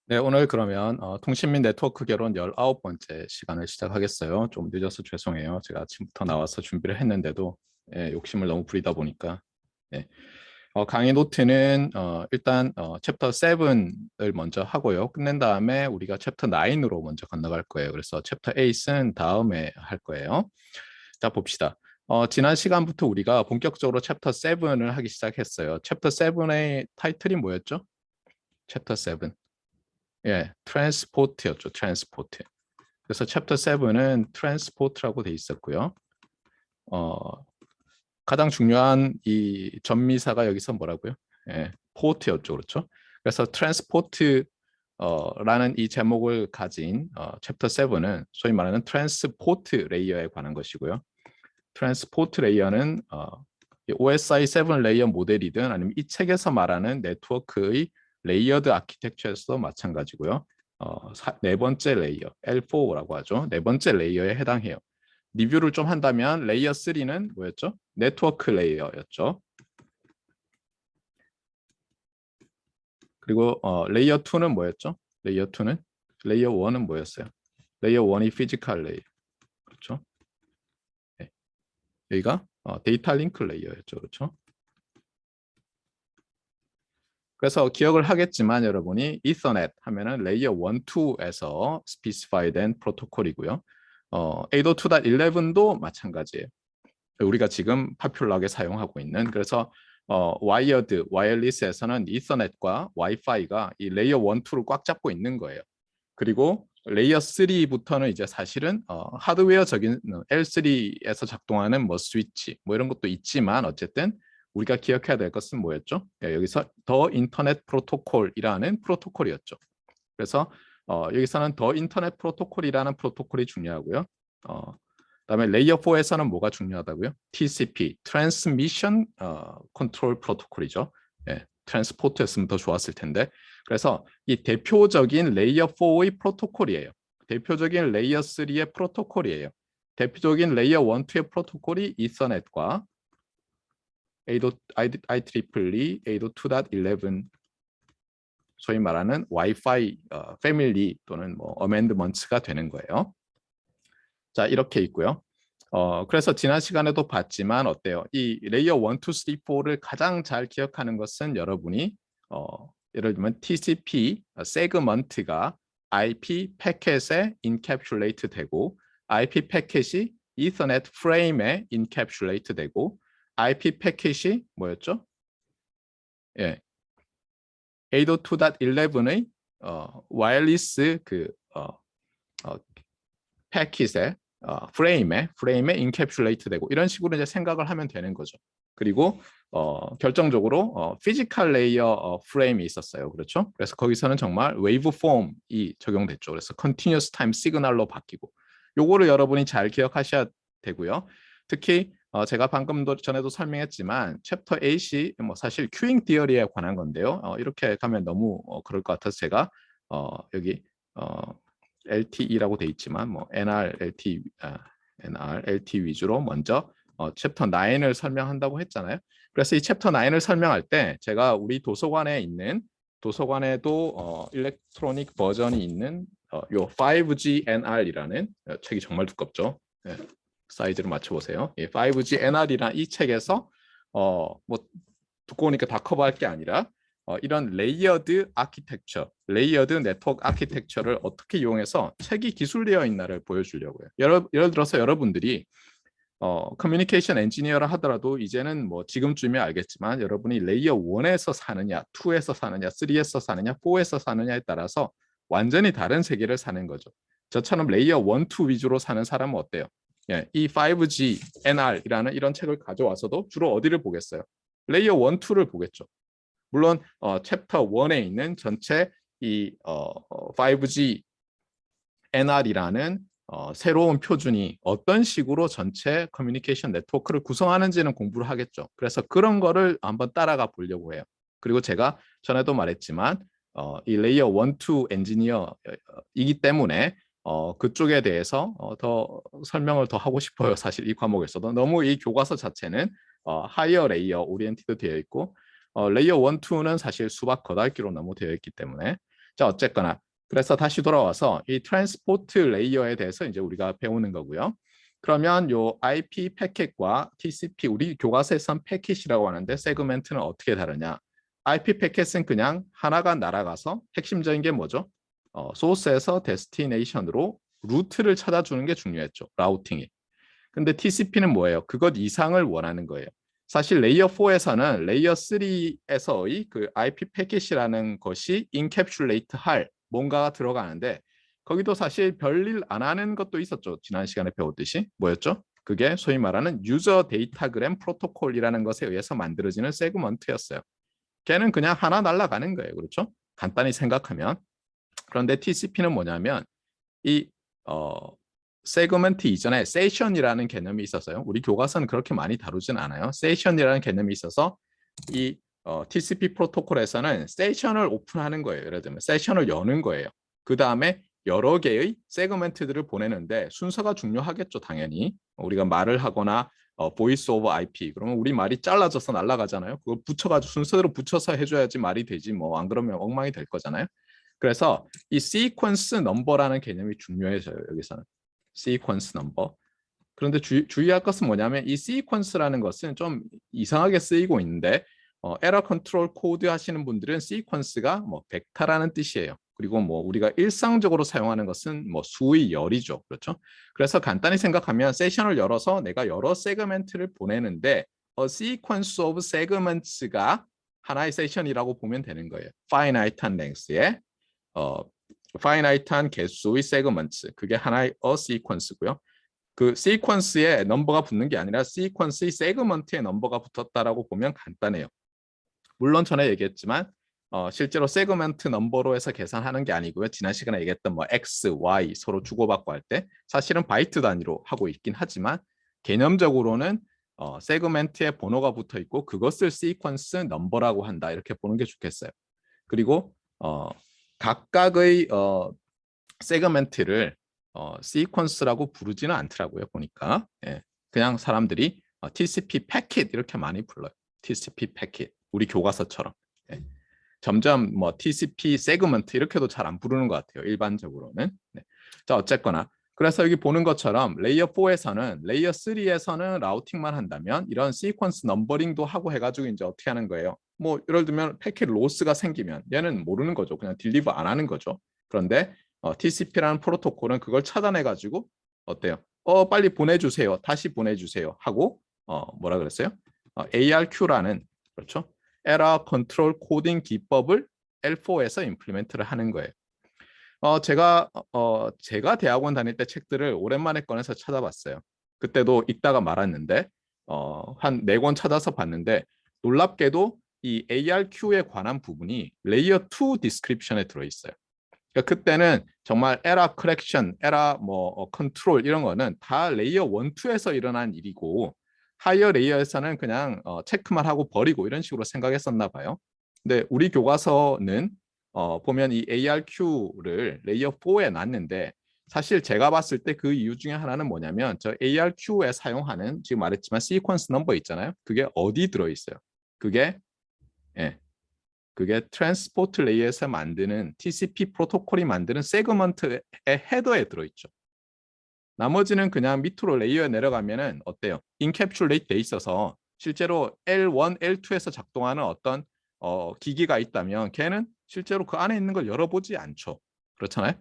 네, 오늘 그러면 통신 및 네트워크 개론 19번째 시간을 시작하겠어요. 좀 늦어서 죄송해요. 제가 아침부터 나와서 준비를 했는데도 욕심을 너무 부리다 보니까. 네. 강의 노트는 일단 챕터 7을 먼저 하고요. 끝낸 다음에 우리가 챕터 9으로 먼저 건너갈 거예요. 그래서 챕터 8은 다음에 할 거예요. 자, 봅시다. 지난 시간부터 우리가 본격적으로 챕터 7을 하기 시작했어요. 챕터 7의 타이틀이 뭐였죠? 챕터 7. 예, 트랜스포트였죠. 트랜스포트. 그래서 챕터 7은 트랜스포트라고 돼 있었고요. 어, 가장 중요한 이 전미사가 여기서 뭐라고요? 예, 포트였죠. 그렇죠? 그래서 트랜스포트 라는 이 제목을 가진 챕터 7은 소위 말하는 트랜스포트 레이어에 관한 것이고요. 트랜스포트 레이어는 OSI 7 레이어 모델이든 아니면 이 책에서 말하는 네트워크의 레이어드 아키텍처에서도 마찬가지고요. 네 번째 레이어, L4라고 하죠. 네 번째 레이어에 해당해요. 리뷰를 좀 한다면 레이어 3는 뭐였죠? 네트워크 레이어였죠. 그리고 레이어 2는 뭐였죠? 레이어 2는? 레이어 1은 뭐였어요? 레이어 1이 피지컬 레이어. 그렇죠? 네. 여기가 데이터 링크 레이어였죠. 그렇죠? 그래서 기억을 하겠지만 여러분이 이더넷 하면은 레이어 1, 2에서 스페시파이된 프로토콜이고요. 802.11도 마찬가지예요. 우리가 지금 파퓰러하게 사용하고 있는 그래서 와이어드, 와이어리스에서는 이더넷과 와이파이가 이 레이어 1, 2를 꽉 잡고 있는 거예요. 그리고 레이어 3부터는 이제 사실은 하드웨어적인 L3에서 작동하는 뭐 스위치 뭐 이런 것도 있지만 어쨌든 우리가 기억해야 될 것은 뭐였죠? 여기서 더 인터넷 프로토콜이라는 프로토콜이었죠. 그래서 여기서는 더 인터넷 프로토콜이라는 프로토콜이 중요하고요. 그다음에 레이어 4에서는 뭐가 중요하다고요? TCP, 트랜스미션 컨트롤 프로토콜이죠. 예, 트랜스포트였으면 더 좋았을 텐데. 그래서 이 대표적인 레이어 4의 프로토콜이에요. 대표적인 레이어 3의 프로토콜이에요. 대표적인 레이어 1, 2의 프로토콜이 이서넷과 IEEE 802.11 소위 말하는 와이파이 패밀리 또는 뭐 어멘드먼트가 되는 거예요. 자, 이렇게 있고요. 그래서 지난 시간에도 봤지만 어때요? 이 레이어 1, 2, 3, 4를 가장 잘 기억하는 것은 여러분이 예를 들면 TCP 세그먼트가 IP 패켓에 인캡슐레이트 되고 IP 패켓이 이더넷 프레임에 인캡슐레이트 되고 IP 패켓이 뭐였죠? 예, 802.11의 와이어리스 패킷에 프레임에 인캡슐레이트 되고 이런 식으로 이제 생각을 하면 되는 거죠. 그리고 결정적으로 피지컬 레이어 프레임이 있었어요. 그렇죠? 그래서 거기서는 정말 웨이브 폼이 적용됐죠. 그래서 컨티뉴어스 타임 시그널로 바뀌고 요거를 여러분이 잘 기억하셔야 되고요. 특히 제가 방금 전에도 설명했지만 챕터 8이 뭐 사실 큐잉 디어리에 관한 건데요. 이렇게 가면 너무 그럴 것 같아서 제가 여기 LTE라고 돼 있지만 뭐 NR, LT 위주로 먼저 챕터 9을 설명한다고 했잖아요. 그래서 이 챕터 9을 설명할 때 제가 우리 도서관에 있는 도서관에도 일렉트로닉 버전이 있는 요 5G NR이라는 책이 정말 두껍죠. 네, 사이즈를 맞춰보세요. 5G NR이라는 이 책에서 뭐 두꺼우니까 다 커버할 게 아니라 이런 레이어드 아키텍처, 레이어드 네트워크 아키텍처를 어떻게 이용해서 책이 기술되어 있나를 보여주려고요. 예를 들어서 여러분들이 커뮤니케이션 엔지니어를 하더라도 이제는 뭐 지금쯤에 알겠지만 여러분이 레이어 1에서 사느냐, 2에서 사느냐, 3에서 사느냐, 4에서 사느냐에 따라서 완전히 다른 세계를 사는 거죠. 저처럼 레이어 1, 2 위주로 사는 사람은 어때요? 예, 이 5G NR이라는 이런 책을 가져와서도 주로 어디를 보겠어요? 레이어 1, 2를 보겠죠. 물론 챕터 1에 있는 전체 이 5G NR이라는 새로운 표준이 어떤 식으로 전체 커뮤니케이션 네트워크를 구성하는지는 공부를 하겠죠. 그래서 그런 거를 한번 따라가 보려고 해요. 그리고 제가 전에도 말했지만 이 레이어 1, 2 엔지니어이기 때문에 그쪽에 대해서 더 설명을 더 하고 싶어요. 사실 이 과목에서도 너무 이 교과서 자체는 하이어 레이어 오리엔티드 되어 있고 레이어 1, 2는 사실 수박 거달기로 너무 되어 있기 때문에 자, 어쨌거나 그래서 다시 돌아와서 이 트랜스포트 레이어에 대해서 이제 우리가 배우는 거고요. 그러면 요 IP 패킷과 TCP 우리 교과서에선 패킷이라고 하는데 세그멘트는 어떻게 다르냐? IP 패킷은 그냥 하나가 날아가서 핵심적인 게 뭐죠? 소스에서 데스티네이션으로 루트를 찾아주는 게 중요했죠. 라우팅이. 근데 TCP는 뭐예요? 그것 이상을 원하는 거예요. 사실 레이어 4에서는 레이어 3에서의 그 IP 패킷이라는 것이 인캡슐레이트 할 뭔가가 들어가는데 거기도 사실 별일 안 하는 것도 있었죠. 지난 시간에 배웠듯이. 뭐였죠? 그게 소위 말하는 유저 데이터그램 프로토콜이라는 것에 의해서 만들어지는 세그먼트였어요. 걔는 그냥 하나 날아가는 거예요. 그렇죠? 간단히 생각하면. 그런데 TCP는 뭐냐면 이 세그먼트 이전에 세션이라는 개념이 있었어요. 우리 교과서는 그렇게 많이 다루진 않아요. 세션이라는 개념이 있어서 이 TCP 프로토콜에서는 세션을 오픈하는 거예요. 예를 들면 세션을 여는 거예요. 그 다음에 여러 개의 세그먼트들을 보내는데 순서가 중요하겠죠, 당연히. 우리가 말을 하거나 보이스 오브 IP 그러면 우리 말이 잘라져서 날아가잖아요. 그걸 붙여가지고 순서대로 붙여서 해줘야지 말이 되지 뭐 안 그러면 엉망이 될 거잖아요. 그래서 이 시퀀스 넘버라는 개념이 중요해져요. 여기서는 시퀀스 넘버. 그런데 주의할 것은 뭐냐면 이 시퀀스라는 것은 좀 이상하게 쓰이고 있는데 에러 컨트롤 코드 하시는 분들은 시퀀스가 뭐 벡터라는 뜻이에요. 그리고 뭐 우리가 일상적으로 사용하는 것은 뭐 수의 열이죠. 그렇죠? 그래서 간단히 생각하면 세션을 열어서 내가 여러 세그멘트를 보내는데 sequence of segments가 하나의 세션이라고 보면 되는 거예요. finite한 length의 finite한 개수의 세그먼트 그게 하나의 시퀀스고요. 그 시퀀스에 넘버가 붙는 게 아니라 시퀀스의 세그먼트에 넘버가 붙었다라고 보면 간단해요. 물론 전에 얘기했지만 실제로 세그먼트 넘버로 해서 계산하는 게 아니고요. 지난 시간에 얘기했던 뭐 X, Y 서로 주고받고 할 때 사실은 바이트 단위로 하고 있긴 하지만 개념적으로는 세그멘트에 번호가 붙어 있고 그것을 시퀀스 넘버라고 한다 이렇게 보는 게 좋겠어요. 그리고 각각의 세그멘트를 시퀀스라고 부르지는 않더라고요. 보니까 그냥 사람들이 TCP 패킷 이렇게 많이 불러요. TCP 패킷 우리 교과서처럼 점점 뭐 TCP 세그먼트 이렇게도 잘 안 부르는 것 같아요. 일반적으로는. 자 어쨌거나 그래서 여기 보는 것처럼 레이어 4에서는 레이어 3에서는 라우팅만 한다면 이런 시퀀스 넘버링도 하고 해가지고 이제 어떻게 하는 거예요? 뭐 예를 들면 패킷 로스가 생기면 얘는 모르는 거죠. 그냥 딜리버 안 하는 거죠. 그런데 TCP라는 프로토콜은 그걸 차단해가지고 어때요? 빨리 보내주세요. 다시 보내주세요. 하고 뭐라 그랬어요? ARQ라는 그렇죠? 에러 컨트롤 코딩 기법을 L4에서 임플리멘트를 하는 거예요. 제가 대학원 다닐 때 책들을 오랜만에 꺼내서 찾아봤어요. 그때도 읽다가 말았는데 한 4권 찾아서 봤는데 놀랍게도 이 ARQ에 관한 부분이 레이어 2 디스크립션에 들어있어요. 그러니까 그때는 정말 에러 커렉션, 에러 뭐 컨트롤 이런 거는 다 레이어 1, 2에서 일어난 일이고 하이어 레이어에서는 그냥 체크만 하고 버리고 이런 식으로 생각했었나 봐요. 근데 우리 교과서는 보면 이 ARQ를 레이어 4에 놨는데 사실 제가 봤을 때 그 이유 중에 하나는 뭐냐면 저 ARQ에 사용하는 지금 말했지만 시퀀스 넘버 있잖아요. 그게 어디 들어있어요? 그게 예, 그게 트랜스포트 레이어에서 만드는 TCP 프로토콜이 만드는 세그먼트의 헤더에 들어있죠. 나머지는 그냥 밑으로 레이어에 내려가면은 어때요? 인캡슐레이트 돼 있어서 실제로 L1, L2에서 작동하는 어떤 기기가 있다면 걔는 실제로 그 안에 있는 걸 열어보지 않죠. 그렇잖아요.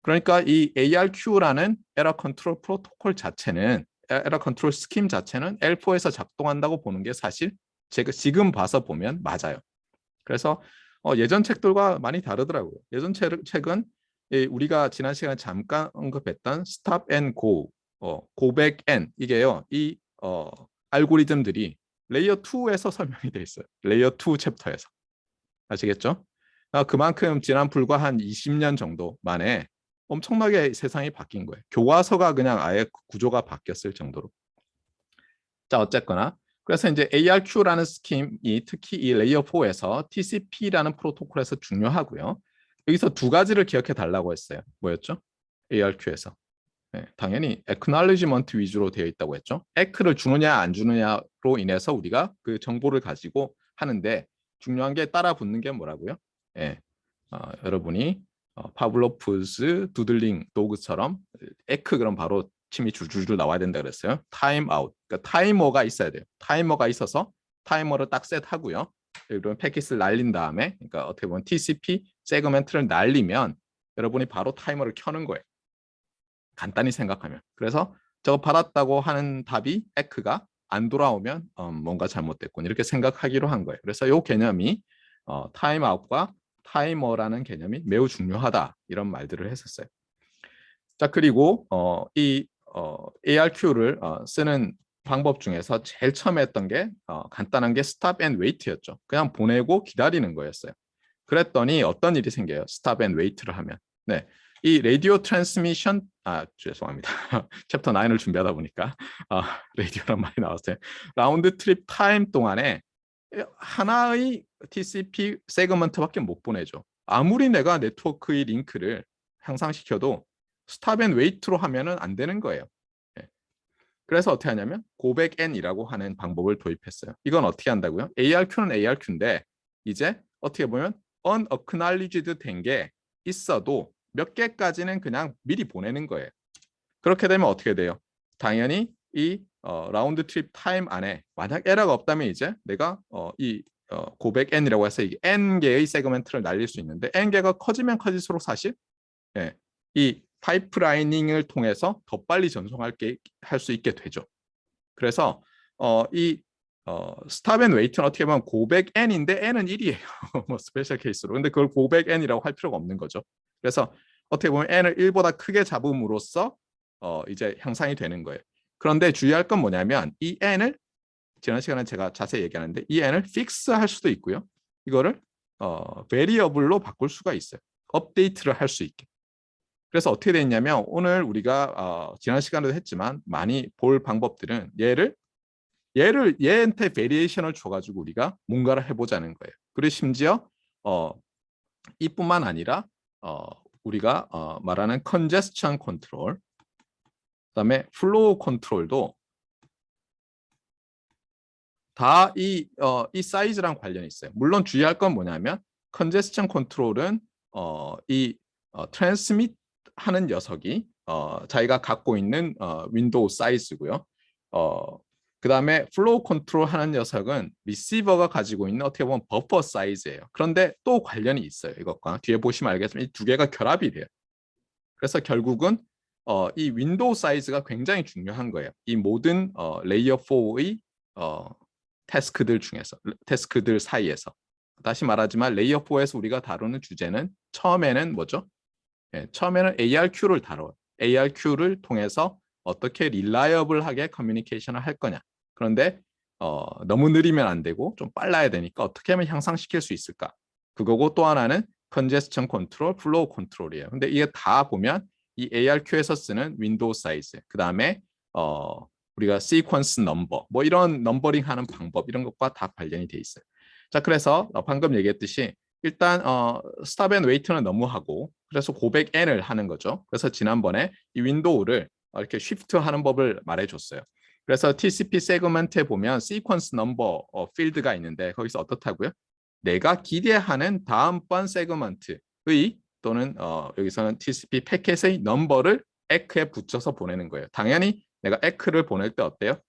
그러니까 이 ARQ라는 에러 컨트롤 프로토콜 자체는 에러 컨트롤 스킴 자체는 L4에서 작동한다고 보는 게 사실 제가 지금 봐서 보면 맞아요. 그래서 예전 책들과 많이 다르더라고요. 예전 책은 우리가 지난 시간에 잠깐 언급했던 Stop and Go, Go Back and 이게요. 이 알고리즘들이 레이어 2에서 설명이 돼 있어요. 레이어 2 챕터에서. 아시겠죠? 그만큼 지난 불과 한 20년 정도 만에 엄청나게 세상이 바뀐 거예요. 교과서가 그냥 아예 구조가 바뀌었을 정도로. 자, 어쨌거나 그래서 이제 ARQ라는 스킴이 특히 이 레이어 4에서 TCP라는 프로토콜에서 중요하고요. 여기서 두 가지를 기억해 달라고 했어요. 뭐였죠? ARQ에서. 당연히 acknowledgement 위주로 되어 있다고 했죠. 에크를 주느냐 안 주느냐로 인해서 우리가 그 정보를 가지고 하는데 중요한 게 따라 붙는 게 뭐라고요? 여러분이 파블로프스 두들링 도그처럼 에크 그럼 바로 침이 줄줄줄 나와야 된다 그랬어요. 타임 아웃. 그러니까 타이머가 있어야 돼요. 타이머가 있어서 타이머를 딱 셋하고요. 그리고 패킷을 날린 다음에 그러니까 어떻게 보면 TCP 세그먼트를 날리면 여러분이 바로 타이머를 켜는 거예요. 간단히 생각하면. 그래서 저거 받았다고 하는 답이 에크가 안 돌아오면 뭔가 잘못됐군 이렇게 생각하기로 한 거예요. 그래서 이 개념이 타임아웃과 타이머라는 개념이 매우 중요하다 이런 말들을 했었어요. 자 그리고 이 ARQ를 쓰는 방법 중에서 제일 처음에 했던 게 간단한 게 스탑 앤 웨이트였죠. 그냥 보내고 기다리는 거였어요. 그랬더니 어떤 일이 생겨요? 스탑 앤 웨이트를 하면. 네. 이 라디오 트랜스미션 죄송합니다. 챕터 9을 준비하다 보니까 라디오란 말이 나왔어요. 라운드 트립 타임 동안에 하나의 TCP 세그먼트밖에 못 보내죠. 아무리 내가 네트워크의 링크를 향상시켜도 스탑 앤 웨이트로 하면은 안 되는 거예요. 네. 그래서 어떻게 하냐면 고백 N이라고 하는 방법을 도입했어요. 이건 어떻게 한다고요? ARQ는 ARQ인데 이제 어떻게 보면 unacknowledged 된 게 있어도 몇 개까지는 그냥 미리 보내는 거예요. 그렇게 되면 어떻게 돼요? 당연히 이 라운드 트립 타임 안에 만약 에러가 없다면 이제 내가 이 고백 N이라고 해서 이게 N개의 세그먼트를 날릴 수 있는데 N개가 커지면 커질수록 사실 이 파이프라이닝을 통해서 더 빨리 전송할 수 있게 되죠. 그래서 이 스탑 앤 웨이트는 어떻게 보면 고백 N인데 N은 1이에요. 뭐 스페셜 케이스로. 근데 그걸 고백 N이라고 할 필요가 없는 거죠. 그래서 어떻게 보면 N을 1보다 크게 잡음으로써 이제 향상이 되는 거예요. 그런데 주의할 건 뭐냐면 이 N을 지난 시간에 제가 자세히 얘기하는데 이 N을 픽스할 수도 있고요. 이거를 베리어블로 바꿀 수가 있어요. 업데이트를 할 수 있게. 그래서 어떻게 돼 있냐면 오늘 우리가 지난 시간에도 했지만 많이 볼 방법들은 얘한테 베리에이션을 줘가지고 우리가 뭔가를 해보자는 거예요. 그리고 심지어 이뿐만 아니라 우리가 말하는 컨제스천 컨트롤, 그다음에 플로우 컨트롤도 다 이 사이즈랑 관련이 있어요. 물론 주의할 건 뭐냐면 컨제스천 컨트롤은 이 트랜스밋 하는 녀석이 자기가 갖고 있는 윈도우 사이즈고요. 그 다음에 플로우 컨트롤 하는 녀석은 리시버가 가지고 있는 어떻게 보면 버퍼 사이즈예요. 그런데 또 관련이 있어요. 이것과 뒤에 보시면 알겠지만 이 두 개가 결합이 돼요. 그래서 결국은 이 윈도우 사이즈가 굉장히 중요한 거예요. 이 모든 레이어 4의 태스크들 중에서, 태스크들 사이에서. 다시 말하지만 레이어 4에서 우리가 다루는 주제는 처음에는 뭐죠? 처음에는 ARQ를 다뤄요. ARQ를 통해서 어떻게 릴라이어블하게 커뮤니케이션을 할 거냐. 그런데 너무 느리면 안 되고 좀 빨라야 되니까 어떻게 하면 향상시킬 수 있을까? 그거고 또 하나는 컨제스천 컨트롤, 플로우 컨트롤이에요. 근데 이게 다 보면 이 ARQ에서 쓰는 윈도우 사이즈, 그 다음에 우리가 시퀀스 넘버, 뭐 이런 넘버링 하는 방법 이런 것과 다 관련이 돼 있어요. 자, 그래서 방금 얘기했듯이 일단 스탑 앤 웨이트는 너무 하고 그래서 고백 N을 하는 거죠. 그래서 지난번에 이 윈도우를 이렇게 쉬프트 하는 법을 말해줬어요. 그래서 TCP 세그먼트에 보면 시퀀스 넘버 필드가 있는데 거기서 어떻다고요? 내가 기대하는 다음번 세그먼트의 또는 여기서는 TCP 패켓의 넘버를 에크에 붙여서 보내는 거예요. 당연히 내가 에크를 보낼 때 어때요?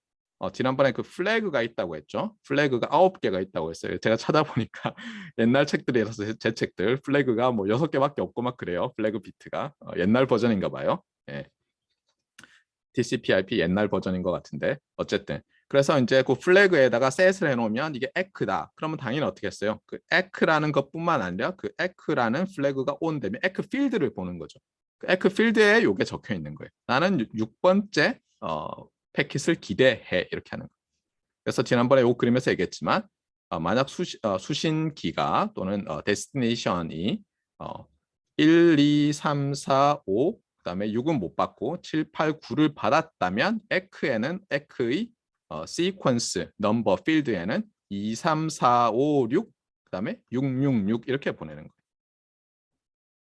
지난번에 그 플래그가 있다고 했죠. 플래그가 9개가 있다고 했어요. 제가 찾아보니까 옛날 책들이라서 제 책들 플래그가 뭐 6개밖에 없고 막 그래요. 플래그 비트가 옛날 버전인가 봐요. 예. TCP/IP 옛날 버전인 것 같은데 어쨌든 그래서 이제 그 플래그에다가 셋을 해놓으면 이게 에크다. 그러면 당연히 어떻게 했어요? 그 에크라는 것뿐만 아니라 그 에크라는 플래그가 온 되면 에크 필드를 보는 거죠. 그 에크 필드에 이게 적혀 있는 거예요. 나는 6번째 패킷을 기대해 이렇게 하는 거예요. 그래서 지난번에 이 그림에서 얘기했지만 만약 수신기가 또는 데스티네이션이 1, 2, 3, 4, 5 그다음에 6은 못 받고 7, 8, 9를 받았다면 에크에는 에크의 시퀀스 넘버 필드에는 2, 3, 4, 5, 6 그다음에 6, 6, 6 이렇게 보내는 거예요.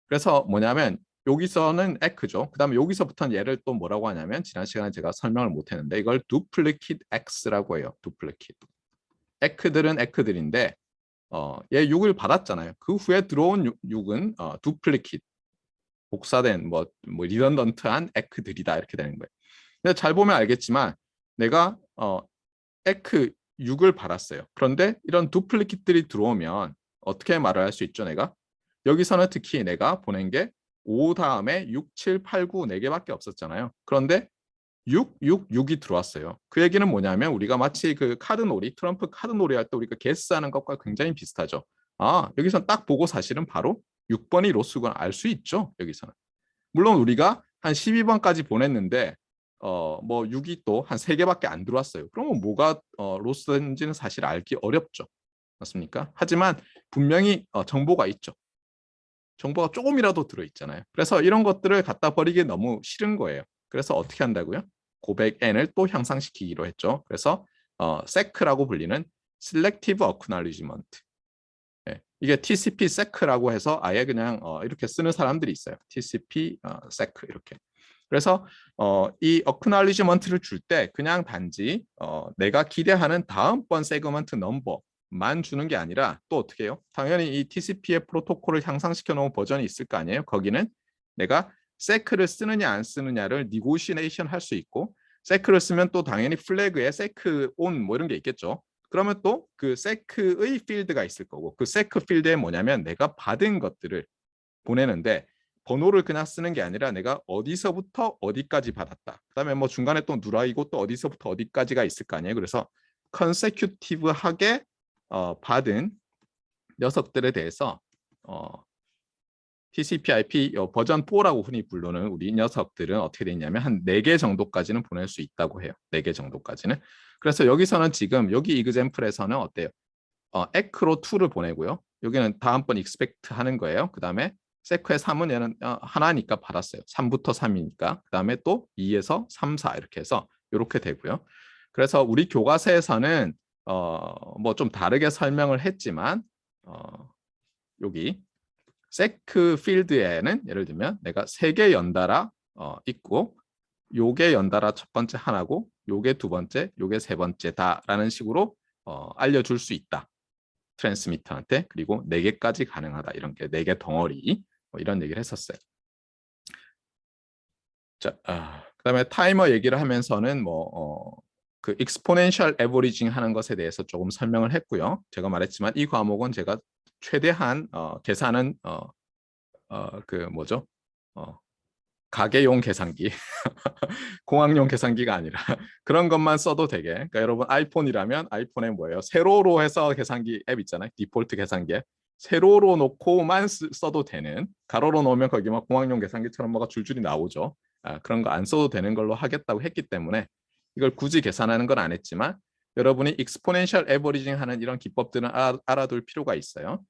그래서 뭐냐면 여기서는 에크죠. 그다음에 여기서부터는 얘를 또 뭐라고 하냐면 지난 시간에 제가 설명을 못 했는데 이걸 두플리킷 X라고 해요. 두플리킷. 에크들은 에크들인데 얘 6을 받았잖아요. 그 후에 들어온 6은 두플리킷, 복사된 뭐 리던던트한 에크들이다 이렇게 되는 거예요. 근데 잘 보면 알겠지만 내가 에크 6을 받았어요. 그런데 이런 두플리킷들이 들어오면 어떻게 말을 할 수 있죠, 내가? 여기서는 특히 내가 보낸 게 5 다음에 6, 7, 8, 9 4개밖에 없었잖아요. 그런데 6, 6, 6이 들어왔어요. 그 얘기는 뭐냐면 우리가 마치 그 카드놀이, 트럼프 카드놀이 할 때 우리가 게스하는 것과 굉장히 비슷하죠. 아, 여기서 딱 보고 사실은 바로 6번이 로스군 알 수 있죠, 여기서는. 물론 우리가 한 12번까지 보냈는데 뭐 6이 또 한 3개밖에 안 들어왔어요. 그러면 뭐가 로스인지는 사실 알기 어렵죠. 맞습니까? 하지만 분명히 정보가 있죠. 정보가 조금이라도 들어있잖아요. 그래서 이런 것들을 갖다 버리기 너무 싫은 거예요. 그래서 어떻게 한다고요? 고백 n을 또 향상시키기로 했죠. 그래서 SEC라고 불리는 Selective Acknowledgement. 예, 이게 TCP SEC라고 해서 아예 그냥 이렇게 쓰는 사람들이 있어요. TCP SEC 이렇게. 그래서 이 acknowledgement를 줄 때 그냥 단지 내가 기대하는 다음번 세그먼트 넘버만 주는 게 아니라 또 어떻게 해요? 당연히 이 TCP의 프로토콜을 향상시켜 놓은 버전이 있을 거 아니에요? 거기는 내가 sec를 쓰느냐 안 쓰느냐를 negotiation 할 수 있고 sec를 쓰면 또 당연히 플래그에 sec on 뭐 이런 게 있겠죠. 그러면 또 그 sec의 필드가 있을 거고 그 sec 필드에 뭐냐면 내가 받은 것들을 보내는데 번호를 그냥 쓰는 게 아니라 내가 어디서부터 어디까지 받았다. 그다음에 뭐 중간에 또 누락이고 또 어디서부터 어디까지가 있을 거 아니에요. 그래서 컨세큐티브하게 받은 녀석들에 대해서 TCP/IP 버전 4라고 흔히 부르는 우리 녀석들은 어떻게 되냐면 한 4개 정도까지는 보낼 수 있다고 해요. 4개 정도까지는. 그래서 여기서는 지금 여기 이그젬플에서는 어때요? 에크로 2를 보내고요. 여기는 다음번 익스펙트 하는 거예요. 그 다음에 세크의 3은 얘는 하나니까 받았어요. 3부터 3이니까. 그 다음에 또 2에서 3, 4 이렇게 해서 이렇게 되고요. 그래서 우리 교과서에서는 뭐 좀 다르게 설명을 했지만 여기 세크 필드에는 예를 들면 내가 3개 연달아 있고 요게 연달아 첫 번째 하나고 요게 두 번째, 요게 세 번째다라는 식으로 알려줄 수 있다. 트랜스미터한테. 그리고 4개까지 가능하다. 이런 게 4개 덩어리 뭐 이런 얘기를 했었어요. 자, 그다음에 타이머 얘기를 하면서는 그 익스포넨셜 에버리징 하는 것에 대해서 조금 설명을 했고요. 제가 말했지만 이 과목은 제가 최대한 계산은 그 뭐죠? 가게용 계산기, 공학용 계산기가 아니라 그런 것만 써도 되게. 그러니까 여러분 아이폰이라면 아이폰에 뭐예요? 세로로 해서 계산기 앱 있잖아요. 디폴트 계산기 앱. 세로로 놓고만 써도 되는, 가로로 놓으면 거기 막 공학용 계산기처럼 뭐가 줄줄이 나오죠. 그런 거 안 써도 되는 걸로 하겠다고 했기 때문에 이걸 굳이 계산하는 건 안 했지만 여러분이 익스포넨셜 에버리징 하는 이런 기법들은 알아둘 필요가 있어요.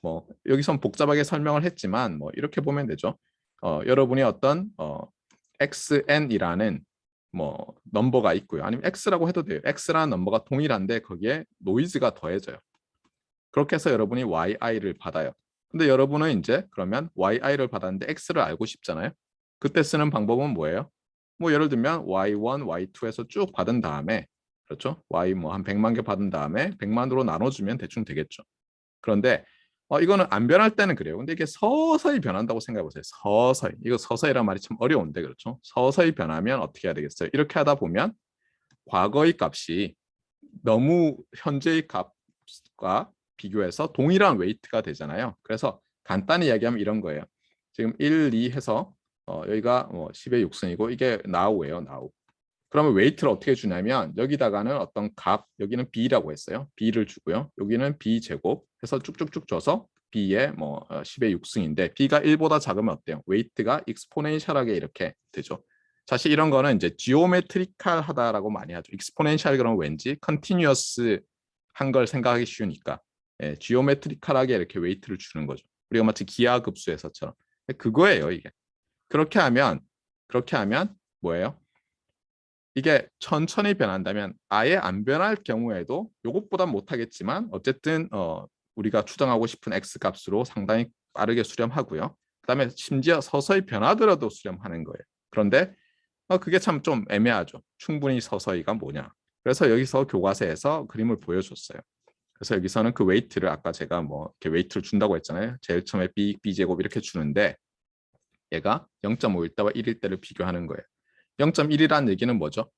뭐 여기선 복잡하게 설명을 했지만 뭐 이렇게 보면 되죠. 여러분이 어떤 xn이라는 뭐 넘버가 있고요. 아니면 x라고 해도 돼요. x라는 넘버가 동일한데 거기에 노이즈가 더해져요. 그렇게 해서 여러분이 yi를 받아요. 근데 여러분은 이제 그러면 yi를 받았는데 x를 알고 싶잖아요. 그때 쓰는 방법은 뭐예요? 뭐 예를 들면 y1, y2에서 쭉 받은 다음에 그렇죠? y 뭐 한 100만 개 받은 다음에 100만으로 나눠주면 대충 되겠죠. 그런데 이거는 안 변할 때는 그래요. 근데 이게 서서히 변한다고 생각해 보세요. 서서히. 이거 서서히란 말이 참 어려운데 그렇죠? 서서히 변하면 어떻게 해야 되겠어요? 이렇게 하다 보면 과거의 값이 너무 현재의 값과 비교해서 동일한 웨이트가 되잖아요. 그래서 간단히 이야기하면 이런 거예요. 지금 1, 2 해서 여기가 10의 6승이고 이게 now예요. now. 그러면 웨이트를 어떻게 주냐면 여기다가는 어떤 값, 여기는 b라고 했어요. b를 주고요. 여기는 b 제곱 해서 쭉쭉쭉 줘서 b의 뭐 10의 6승인데 b가 1보다 작으면 어때요? 웨이트가 익스포넨셜하게 이렇게 되죠. 사실 이런 거는 이제 지오메트리칼하다라고 많이 하죠. 익스포넨셜 그러면 왠지 컨티뉴어스 한 걸 생각하기 쉬우니까 지오메트리칼하게 이렇게 웨이트를 주는 거죠. 우리가 마치 기하급수에서처럼 그거예요 이게. 그렇게 하면 뭐예요? 이게 천천히 변한다면 아예 안 변할 경우에도 이것보단 못하겠지만 어쨌든 우리가 추정하고 싶은 x 값으로 상당히 빠르게 수렴하고요. 그다음에 심지어 서서히 변하더라도 수렴하는 거예요. 그런데 그게 참 좀 애매하죠. 충분히 서서히가 뭐냐. 그래서 여기서 교과서에서 그림을 보여줬어요. 그래서 여기서는 그 웨이트를 아까 제가 뭐 이렇게 웨이트를 준다고 했잖아요. 제일 처음에 b제곱 이렇게 주는데 얘가 0.5일 때와 1일 때를 비교하는 거예요. 0.1이라는 얘기는 뭐죠?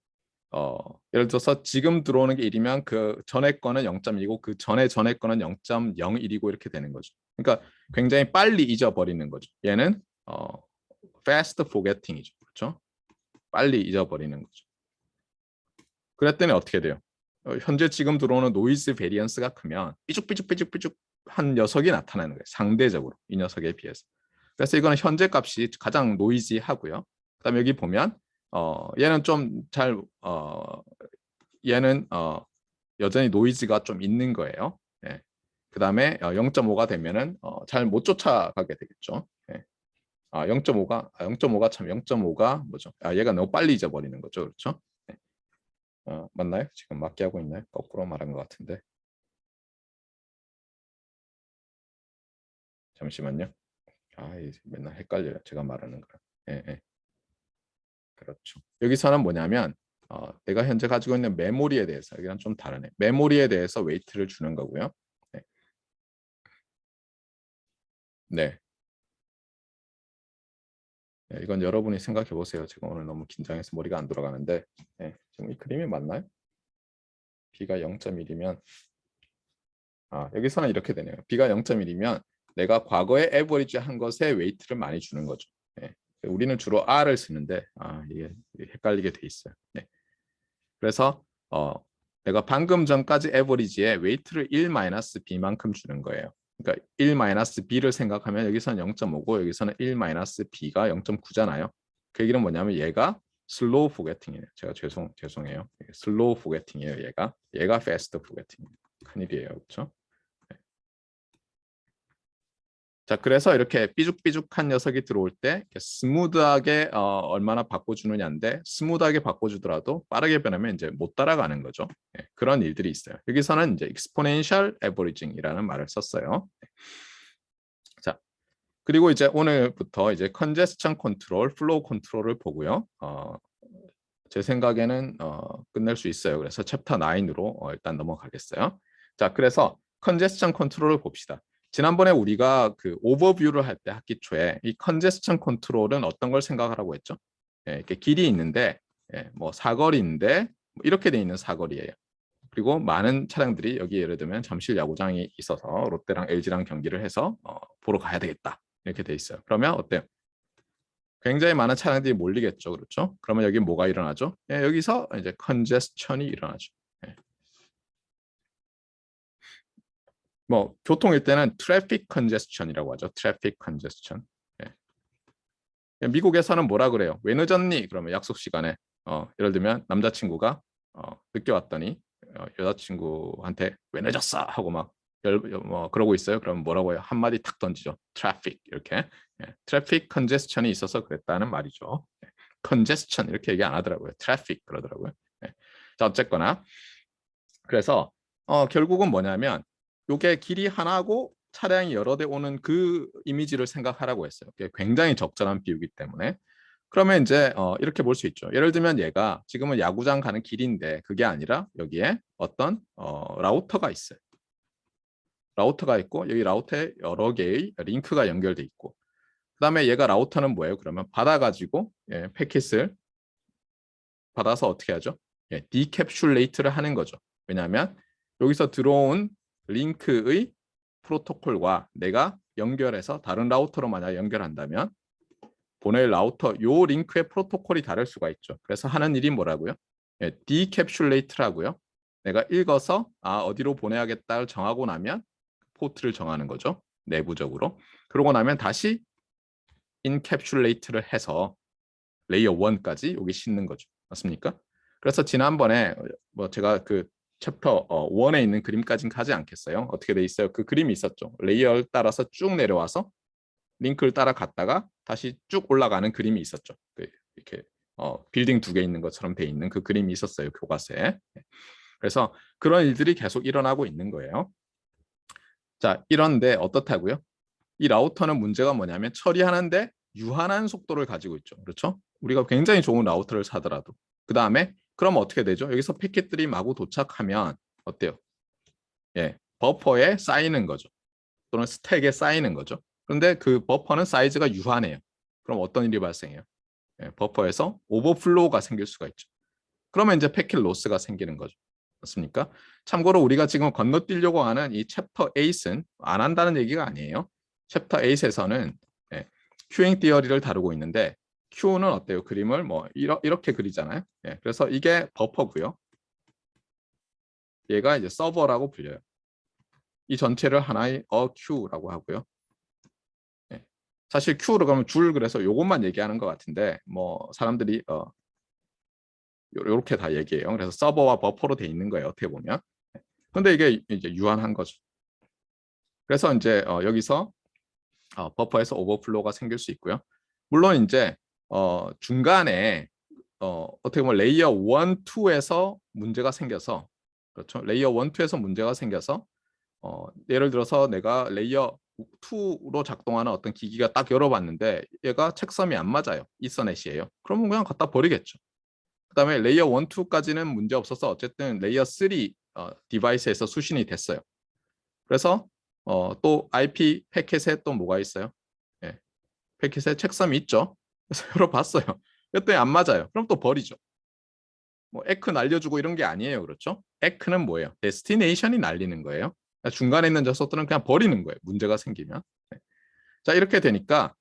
예를 들어서 지금 들어오는 게 1이면 그 전에 거는 0.1이고 그 전에 거는 0.01이고 이렇게 되는 거죠. 그러니까 굉장히 빨리 잊어버리는 거죠. 얘는 fast forgetting이죠. 그렇죠? 빨리 잊어버리는 거죠. 그랬더니 어떻게 돼요? 현재 지금 들어오는 노이즈 베리언스가 크면 삐죽삐죽한 녀석이 나타나는 거예요. 상대적으로 이 녀석에 비해서. 그래서 이거는 현재 값이 가장 노이지하고요. 그다음에 여기 보면 얘는 좀 잘 얘는 여전히 노이즈가 좀 있는 거예요. 예. 그다음에 0.5가 되면은 잘 못 쫓아가게 되겠죠. 예. 0.5가 참 0.5가 뭐죠? 얘가 너무 빨리 잊어버리는 거죠. 그렇죠? 예. 맞나요? 지금 맞게 하고 있나요? 거꾸로 말한 것 같은데. 잠시만요. 맨날 헷갈려요. 제가 말하는 거랑. 예, 예. 그렇죠. 여기서는 뭐냐면 내가 현재 가지고 있는 메모리에 대해서 여기랑 좀 다르네. 메모리에 대해서 웨이트를 주는 거고요. 네. 네. 네, 이건 여러분이 생각해 보세요. 제가 오늘 너무 긴장해서 머리가 안 돌아가는데 네, 지금 이 그림이 맞나요? B가 0.1이면 여기서는 이렇게 되네요. B가 0.1이면 내가 과거에 에버리지 한 것에 웨이트를 많이 주는 거죠. 네. 우리는 주로 R을 쓰는데 이게 헷갈리게 돼 있어요. 네. 그래서 내가 방금 전까지 에버리지에 웨이트를 1-b만큼 주는 거예요. 그러니까 1-b를 생각하면 여기서는 0.5고 여기서는 1-b가 0.9잖아요. 그 얘기는 뭐냐면 얘가 슬로우 포게팅이에요. 제가 죄송해요. 슬로우 포게팅이에요. 얘가 패스트 포게팅이에요. 큰일이에요. 그렇죠? 자, 그래서 이렇게 삐죽삐죽한 녀석이 들어올 때 스무드하게 얼마나 바꿔주느냐인데 스무드하게 바꿔주더라도 빠르게 변하면 이제 못 따라가는 거죠. 그런 일들이 있어요. 여기서는 이제 exponential averaging이라는 말을 썼어요. 자, 그리고 이제 오늘부터 이제 congestion control, flow control을 보고요. 제 생각에는 끝낼 수 있어요. 그래서 챕터 9으로 일단 넘어가겠어요. 자, 그래서 congestion control을 봅시다. 지난번에 우리가 그 오버뷰를 할 때 학기 초에 이 컨제스천 컨트롤은 어떤 걸 생각하라고 했죠? 이렇게 길이 있는데 뭐 사거리인데 뭐 이렇게 돼 있는 사거리예요. 그리고 많은 차량들이 여기 예를 들면 잠실 야구장이 있어서 롯데랑 LG랑 경기를 해서 보러 가야 되겠다. 이렇게 돼 있어요. 그러면 어때요? 굉장히 많은 차량들이 몰리겠죠. 그렇죠? 그러면 여기 뭐가 일어나죠? 여기서 이제 컨제스천이 일어나죠. 뭐 교통일 때는 트래픽 컨제스천이라고 하죠. 트래픽 컨제스천. 미국에서는 뭐라 그래요? 왜 늦었니? 그러면 약속 시간에 예를 들면 남자친구가 늦게 왔더니 여자친구한테 왜 늦었어? 하고 막 그러고 있어요. 그러면 뭐라고 해요? 한마디 탁 던지죠. 트래픽 이렇게. 트래픽 컨제스천이 있어서 그랬다는 말이죠. 컨제스천 이렇게 얘기 안 하더라고요. 트래픽 그러더라고요. 자, 어쨌거나 그래서 결국은 뭐냐면 요게 길이 하나고 차량이 여러 대 오는 그 이미지를 생각하라고 했어요. 굉장히 적절한 비유기 때문에. 그러면 이제 이렇게 볼 수 있죠. 예를 들면 얘가 지금은 야구장 가는 길인데 그게 아니라 여기에 어떤 라우터가 있어요. 라우터가 있고 여기 라우터에 여러 개의 링크가 연결돼 있고 그다음에 얘가 라우터는 뭐예요? 그러면 받아가지고 패킷을 받아서 어떻게 하죠? 디캡슐레이트를 하는 거죠. 왜냐하면 여기서 들어온 링크의 프로토콜과 내가 연결해서 다른 라우터로 만약 연결한다면 보낼 라우터 요 링크의 프로토콜이 다를 수가 있죠. 그래서 하는 일이 뭐라고요? 디캡슐레이트라고요. 내가 읽어서 어디로 보내야겠다를 정하고 나면 포트를 정하는 거죠. 내부적으로. 그러고 나면 다시 인캡슐레이트를 해서 레이어 1까지 여기 싣는 거죠. 맞습니까? 그래서 지난번에 뭐 제가 그 챕터 1에 있는 그림까지는 가지 않겠어요. 어떻게 돼 있어요? 그 그림이 있었죠. 레이어를 따라서 쭉 내려와서 링크를 따라갔다가 다시 쭉 올라가는 그림이 있었죠. 이렇게 빌딩 두 개 있는 것처럼 돼 있는 그 그림이 있었어요. 교과서에. 그래서 그런 일들이 계속 일어나고 있는 거예요. 자, 이런데 어떻다고요? 이 라우터는 문제가 뭐냐면 처리하는데 유한한 속도를 가지고 있죠. 그렇죠? 우리가 굉장히 좋은 라우터를 사더라도. 그 다음에 그럼 어떻게 되죠? 여기서 패킷들이 마구 도착하면 어때요? 예, 버퍼에 쌓이는 거죠. 또는 스택에 쌓이는 거죠. 그런데 그 버퍼는 사이즈가 유한해요. 그럼 어떤 일이 발생해요? 버퍼에서 오버플로우가 생길 수가 있죠. 그러면 이제 패킷 로스가 생기는 거죠. 맞습니까? 참고로 우리가 지금 건너뛰려고 하는 이 챕터 8은 안 한다는 얘기가 아니에요. 챕터 8에서는 큐잉 티어리를 다루고 있는데 Q는 어때요? 그림을 뭐 이렇게 그리잖아요. 그래서 이게 버퍼고요. 얘가 이제 서버라고 불려요. 이 전체를 하나의 Q라고 하고요. 사실 Q로 그러면 줄 그래서 요것만 얘기하는 것 같은데 뭐 사람들이 요렇게 다 얘기해요. 그래서 서버와 버퍼로 돼 있는 거예요. 어떻게 보면. 근데 이게 이제 유한한 거죠. 그래서 이제 여기서 버퍼에서 오버플로우가 생길 수 있고요. 물론 이제 중간에 어떻게 보면 레이어 1, 2에서 문제가 생겨서 그렇죠. 레이어 1, 2에서 문제가 생겨서 예를 들어서 내가 레이어 2로 작동하는 어떤 기기가 딱 열어봤는데 얘가 책섬이 안 맞아요. 이서넷이에요. 그러면 그냥 갖다 버리겠죠. 그다음에 레이어 1, 2까지는 문제 없어서 어쨌든 레이어 3 디바이스에서 수신이 됐어요. 그래서 또 IP 패킷에 또 뭐가 있어요? 패킷에 책섬이 있죠. 그래서 열어봤어요. 그랬더니 안 맞아요. 그럼 또 버리죠. 뭐 에크 날려주고 이런 게 아니에요. 그렇죠? 에크는 뭐예요? 데스티네이션이 날리는 거예요. 그러니까 중간에 있는 녀석들은 그냥 버리는 거예요. 문제가 생기면. 자, 이렇게 되니까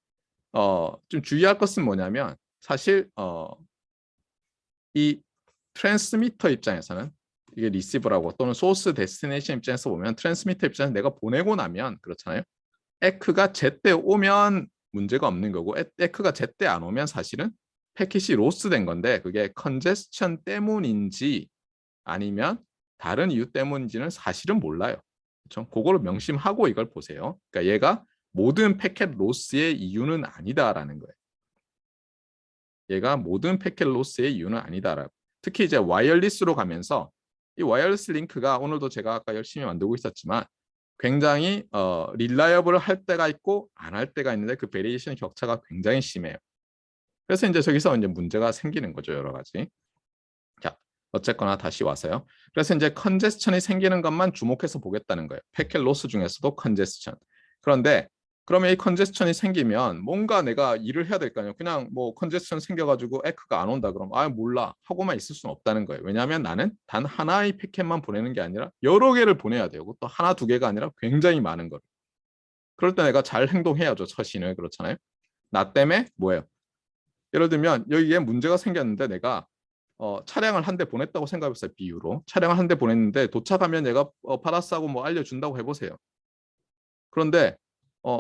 좀 주의할 것은 뭐냐면 사실 이 트랜스미터 입장에서는 이게 리시버라고 또는 소스 데스티네이션 입장에서 보면 트랜스미터 입장에서 내가 보내고 나면 그렇잖아요. 에크가 제때 오면 문제가 없는 거고 에크가 제때 안 오면 사실은 패킷이 로스된 건데 그게 컨제스천 때문인지 아니면 다른 이유 때문인지는 사실은 몰라요. 그렇죠? 그거를 명심하고 이걸 보세요. 그러니까 얘가 모든 패킷 로스의 이유는 아니다라는 거예요. 얘가 모든 패킷 로스의 이유는 아니다라고. 특히 이제 와이어리스로 가면서 이 와이어리스 링크가 오늘도 제가 아까 열심히 만들고 있었지만 굉장히 릴라이어블 할 때가 있고 안 할 때가 있는데 그 베리에이션 격차가 굉장히 심해요. 그래서 이제 저기서 이제 문제가 생기는 거죠, 여러 가지. 자, 어쨌거나 다시 와서요. 그래서 이제 컨제스천이 생기는 것만 주목해서 보겠다는 거예요. 패킷 로스 중에서도 컨제스천. 그런데 그러면 이 컨제스천이 생기면 뭔가 내가 일을 해야 될 거 아니에요. 그냥 뭐 컨제스천 생겨가지고 에크가 안 온다 그러면 몰라 하고만 있을 수는 없다는 거예요. 왜냐하면 나는 단 하나의 패킷만 보내는 게 아니라 여러 개를 보내야 돼요. 또 하나 두 개가 아니라 굉장히 많은 걸. 그럴 때 내가 잘 행동해야죠. 처신을. 그렇잖아요. 나 때문에 뭐예요? 예를 들면 여기에 문제가 생겼는데 내가 차량을 한 대 보냈다고 생각해보세요. 비유로. 차량을 한 대 보냈는데 도착하면 얘가 받았어 하고 뭐 알려준다고 해보세요. 그런데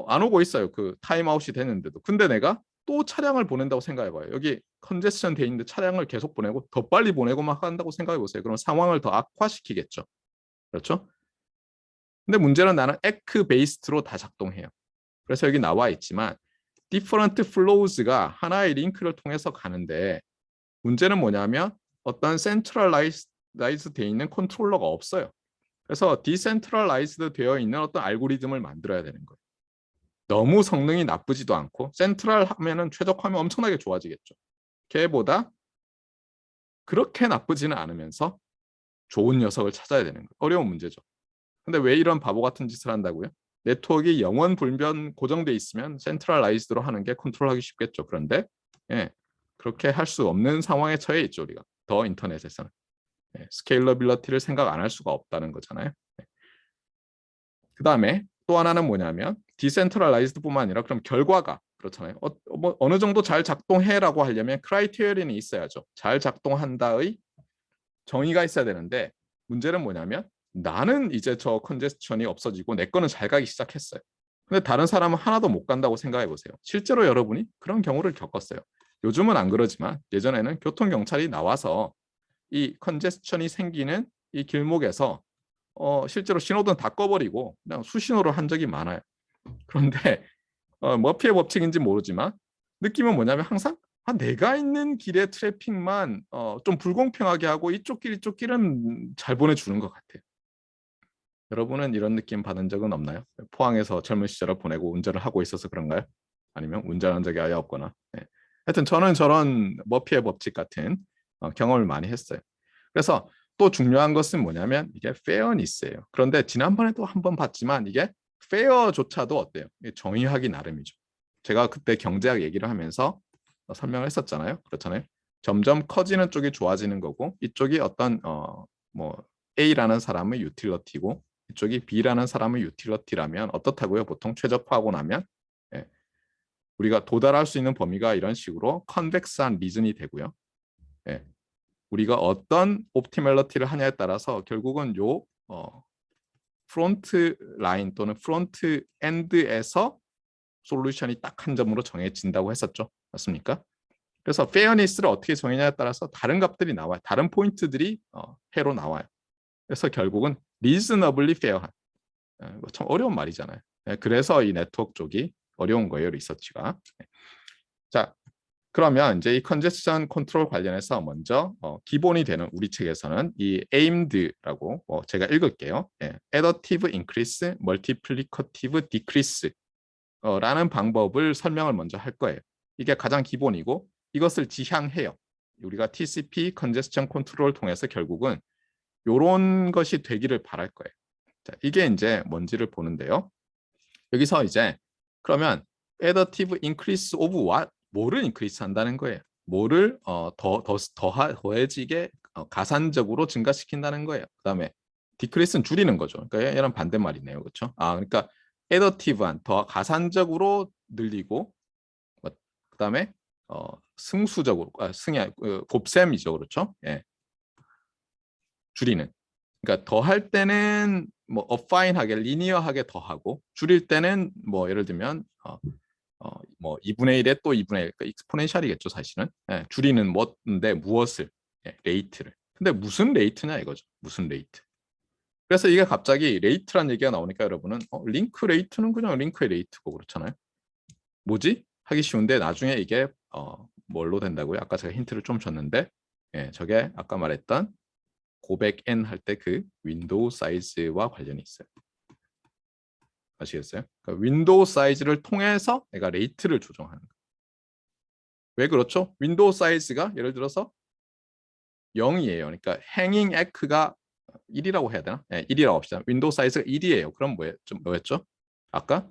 안 오고 있어요. 그 타임아웃이 됐는데도. 근데 내가 또 차량을 보낸다고 생각해봐요. 여기 컨제스션 돼 있는데 차량을 계속 보내고 더 빨리 보내고만 한다고 생각해보세요. 그럼 상황을 더 악화시키겠죠. 그렇죠? 근데 문제는 나는 에크 베이스로 다 작동해요. 그래서 여기 나와 있지만 different flows가 하나의 링크를 통해서 가는데 문제는 뭐냐면 어떤 센트럴라이즈 되어 있는 컨트롤러가 없어요. 그래서 디센트럴라이즈드 되어 있는 어떤 알고리즘을 만들어야 되는 거예요. 너무 성능이 나쁘지도 않고 센트럴 하면은 최적화하면 엄청나게 좋아지겠죠. 걔보다 그렇게 나쁘지는 않으면서 좋은 녀석을 찾아야 되는 거예요. 어려운 문제죠. 근데 왜 이런 바보 같은 짓을 한다고요? 네트워크가 영원 불변 고정돼 있으면 센트럴라이즈드로 하는 게 컨트롤하기 쉽겠죠. 그런데 그렇게 할 수 없는 상황에 처해 있죠. 우리가 더 인터넷에서는 스케일러빌리티를 생각 안 할 수가 없다는 거잖아요. 그 다음에 또 하나는 뭐냐면 디센트럴라이즈드뿐만 아니라 그럼 결과가 그렇잖아요. 뭐 어느 정도 잘 작동해라고 하려면 크라이테리언이 있어야죠. 잘 작동한다의 정의가 있어야 되는데 문제는 뭐냐면 나는 이제 저 컨제스천이 없어지고 내 거는 잘 가기 시작했어요. 근데 다른 사람은 하나도 못 간다고 생각해 보세요. 실제로 여러분이 그런 경우를 겪었어요. 요즘은 안 그러지만 예전에는 교통경찰이 나와서 이 컨제스천이 생기는 이 길목에서 실제로 신호등 다 꺼버리고 그냥 수신호를 한 적이 많아요. 그런데 머피의 법칙인지 모르지만 느낌은 뭐냐면 항상 내가 있는 길의 트래픽만 좀 불공평하게 하고 이쪽 길은 잘 보내주는 것 같아요. 여러분은 이런 느낌 받은 적은 없나요? 포항에서 젊은 시절을 보내고 운전을 하고 있어서 그런가요? 아니면 운전한 적이 아예 없거나. 네. 하여튼 저는 저런 머피의 법칙 같은 경험을 많이 했어요. 그래서 또 중요한 것은 뭐냐면 이게 fairness예요. 그런데 지난번에도 한번 봤지만 이게 fair조차도 어때요? 이게 정의하기 나름이죠. 제가 그때 경제학 얘기를 하면서 설명을 했었잖아요. 그렇잖아요. 점점 커지는 쪽이 좋아지는 거고 이쪽이 어떤 뭐 A라는 사람의 유틸러티고 이쪽이 B라는 사람의 유틸러티라면 어떻다고요? 보통 최적화하고 나면 예, 우리가 도달할 수 있는 범위가 이런 식으로 컨벡스한 리즌이 되고요. 예, 우리가 어떤 옵티멀러티를 하냐에 따라서 결국은 요 프론트 라인 또는 프론트 엔드에서 솔루션이 딱 한 점으로 정해진다고 했었죠. 맞습니까? 그래서 페어니스를 어떻게 정의냐에 따라서 다른 값들이 나와요. 다른 포인트들이 해로 나와요. 그래서 결국은 reasonably fair한 참 어려운 말이잖아요. 그래서 이 네트워크 쪽이 어려운 거예요. 리서치가. 자, 그러면 이제 이 컨제스션 컨트롤 관련해서 먼저 기본이 되는 우리 책에서는 이 aimed라고 제가 읽을게요. additive increase, multiplicative decrease 라는 방법을 설명을 먼저 할 거예요. 이게 가장 기본이고 이것을 지향해요. 우리가 TCP 컨제스션 컨트롤을 통해서 결국은 이런 것이 되기를 바랄 거예요. 자, 이게 이제 뭔지를 보는데요. 여기서 이제 그러면 additive increase of what? 뭐를 increase 한다는 거예요. 뭐를 더해지게 가산적으로 증가시킨다는 거예요. 그다음에 decrease는 줄이는 거죠. 그러니까 얘랑 반대말이네요. 그렇죠? 그러니까 additive한 더 가산적으로 늘리고 그다음에 승수적으로 곱셈이죠. 그렇죠? 예. 줄이는. 그러니까 더할 때는 뭐 어파인하게 리니어하게 더하고 줄일 때는 뭐 예를 들면 뭐 2분의 1에 또 2분의 1, 그러니까 익스포넨셜이겠죠 사실은. 예, 줄이는 뭔데 무엇을 레이트를. 근데 무슨 레이트냐 이거죠. 무슨 레이트. 그래서 이게 갑자기 레이트란 얘기가 나오니까 여러분은 링크 레이트는 그냥 링크의 레이트고 그렇잖아요. 뭐지? 하기 쉬운데 나중에 이게 뭘로 된다고요? 아까 제가 힌트를 좀 줬는데 저게 아까 말했던 고백 n 할 때 그 윈도우 사이즈와 관련이 있어요. 아시겠어요? 그러니까 윈도우 사이즈를 통해서 내가 레이트를 조정하는 거예요. 왜 그렇죠? 윈도우 사이즈가 예를 들어서 0이에요. 그러니까 행잉 에크가 1이라고 해야 되나? 1이라고 합시다. 윈도우 사이즈가 1이에요. 그럼 뭐였죠? 아까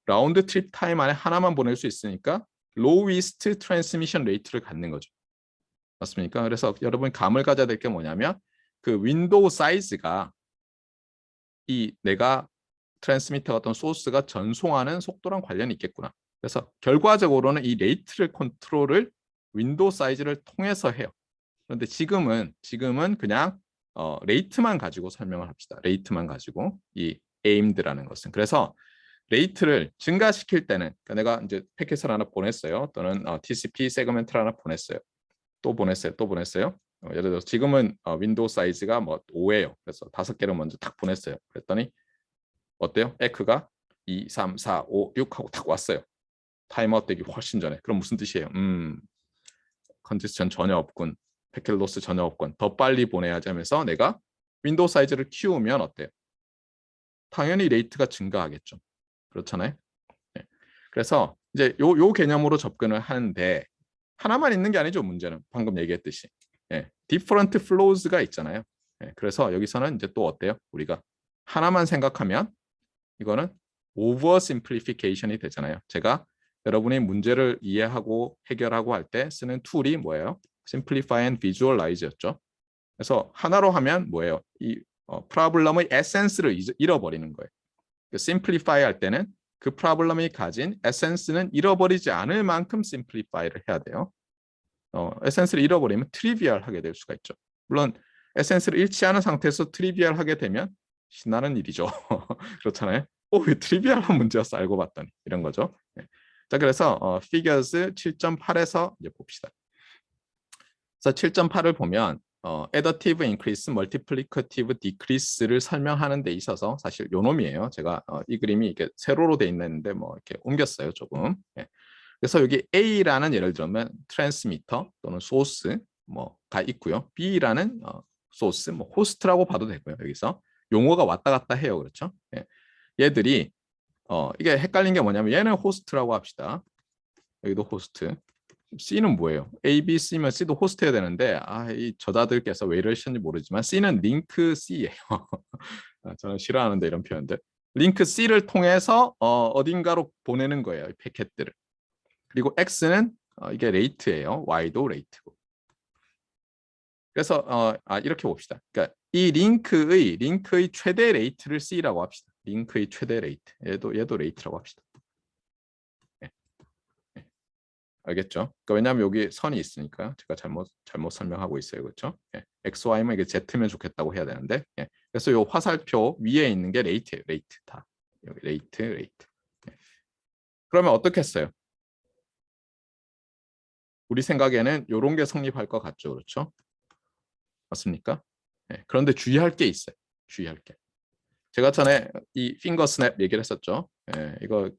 라운드 트립 타임 안에 하나만 보낼 수 있으니까 로우이스트 트랜스미션 레이트를 갖는 거죠. 맞습니까? 그래서 여러분이 감을 가져야 될 게 뭐냐면 그 윈도우 사이즈가 이 내가 트랜스미터 어떤 소스가 전송하는 속도랑 관련이 있겠구나. 그래서 결과적으로는 이 레이트를 컨트롤을 윈도우 사이즈를 통해서 해요. 그런데 지금은 그냥 레이트만 가지고 설명을 합시다. 레이트만 가지고 이 aimed라는 것은. 그래서 레이트를 증가시킬 때는 그러니까 내가 이제 패킷을 하나 보냈어요. 또는 TCP 세그멘트를 하나 보냈어요. 또 보냈어요. 예를 들어서 지금은 윈도우 사이즈가 뭐 5예요. 그래서 5개를 먼저 딱 보냈어요. 그랬더니 어때요? 에크가 2, 3, 4, 5, 6 하고 딱 왔어요. 타임아웃 되기 훨씬 전에. 그럼 무슨 뜻이에요? 컨디션 전혀 없군. 패킷 로스 전혀 없군. 더 빨리 보내야지 하면서 내가 윈도우 사이즈를 키우면 어때요? 당연히 레이트가 증가하겠죠. 그렇잖아요. 네. 그래서 이제 요 개념으로 접근을 하는데 하나만 있는 게 아니죠. 문제는 방금 얘기했듯이 different flows가 있잖아요. 그래서 여기서는 이제 또 어때요? 우리가 하나만 생각하면 이거는 오버 심플리피케이션이 되잖아요. 제가 여러분이 문제를 이해하고 해결하고 할 때 쓰는 툴이 뭐예요? Simplify and Visualize였죠. 그래서 하나로 하면 뭐예요? 이 프로블럼의 에센스를 잃어버리는 거예요. 심플리파이 할 때는 그 프로블럼이 가진 에센스는 잃어버리지 않을 만큼 심플리파이를 해야 돼요. 에센스를 잃어버리면 트리비얼하게 될 수가 있죠. 물론 에센스를 잃지 않은 상태에서 트리비얼하게 되면 신나는 일이죠. 그렇잖아요. 왜 트리비얼한 문제였어 알고 봤더니 이런 거죠. 네. 자, 그래서 figures 7.8에서 이제 봅시다. 그래서 7.8을 보면 additive increase, multiplicative decrease를 설명하는 데 있어서 사실 요 놈이에요. 제가 이 그림이 이렇게 세로로 돼 있는데 뭐 이렇게 옮겼어요 조금. 예. 그래서 여기 A라는 예를 들면 트랜스미터 또는 소스 뭐가 있고요. B라는 소스 뭐 호스트라고 봐도 되고요. 여기서 용어가 왔다 갔다 해요. 그렇죠? 예. 얘들이 이게 헷갈린 게 뭐냐면 얘는 호스트라고 합시다. 여기도 호스트. C는 뭐예요? A, B, C면 C도 호스트 해야 되는데 이 저자들께서 왜 이러시는지 모르지만 C는 링크 C예요. 저는 싫어하는데 이런 표현들. 링크 C를 통해서 어딘가로 보내는 거예요. 이 패켓들을. 그리고 X는 이게 레이트예요. Y도 레이트고. 그래서 이렇게 봅시다. 그러니까 이 링크의 최대 레이트를 C라고 합시다. 링크의 최대 레이트. 얘도 레이트라고 합시다. 네. 네. 알겠죠? 그러니까 왜냐하면 여기 선이 있으니까요. 제가 잘못 설명하고 있어요. 그렇죠? 예. X, Y면 이게 Z면 좋겠다고 해야 되는데. 예. 그래서 이 화살표 위에 있는 게 레이트예요. 레이트 다. 여기 레이트. 예. 그러면 어떻게 했어요? 우리 생각에는 이런 게 성립할 것 같죠. 그렇죠? 맞습니까? 예. 그런데 주의할 게 있어요. 주의할 게. 제가 전에 이 핑거 스냅 얘기를 했었죠. 예. 이거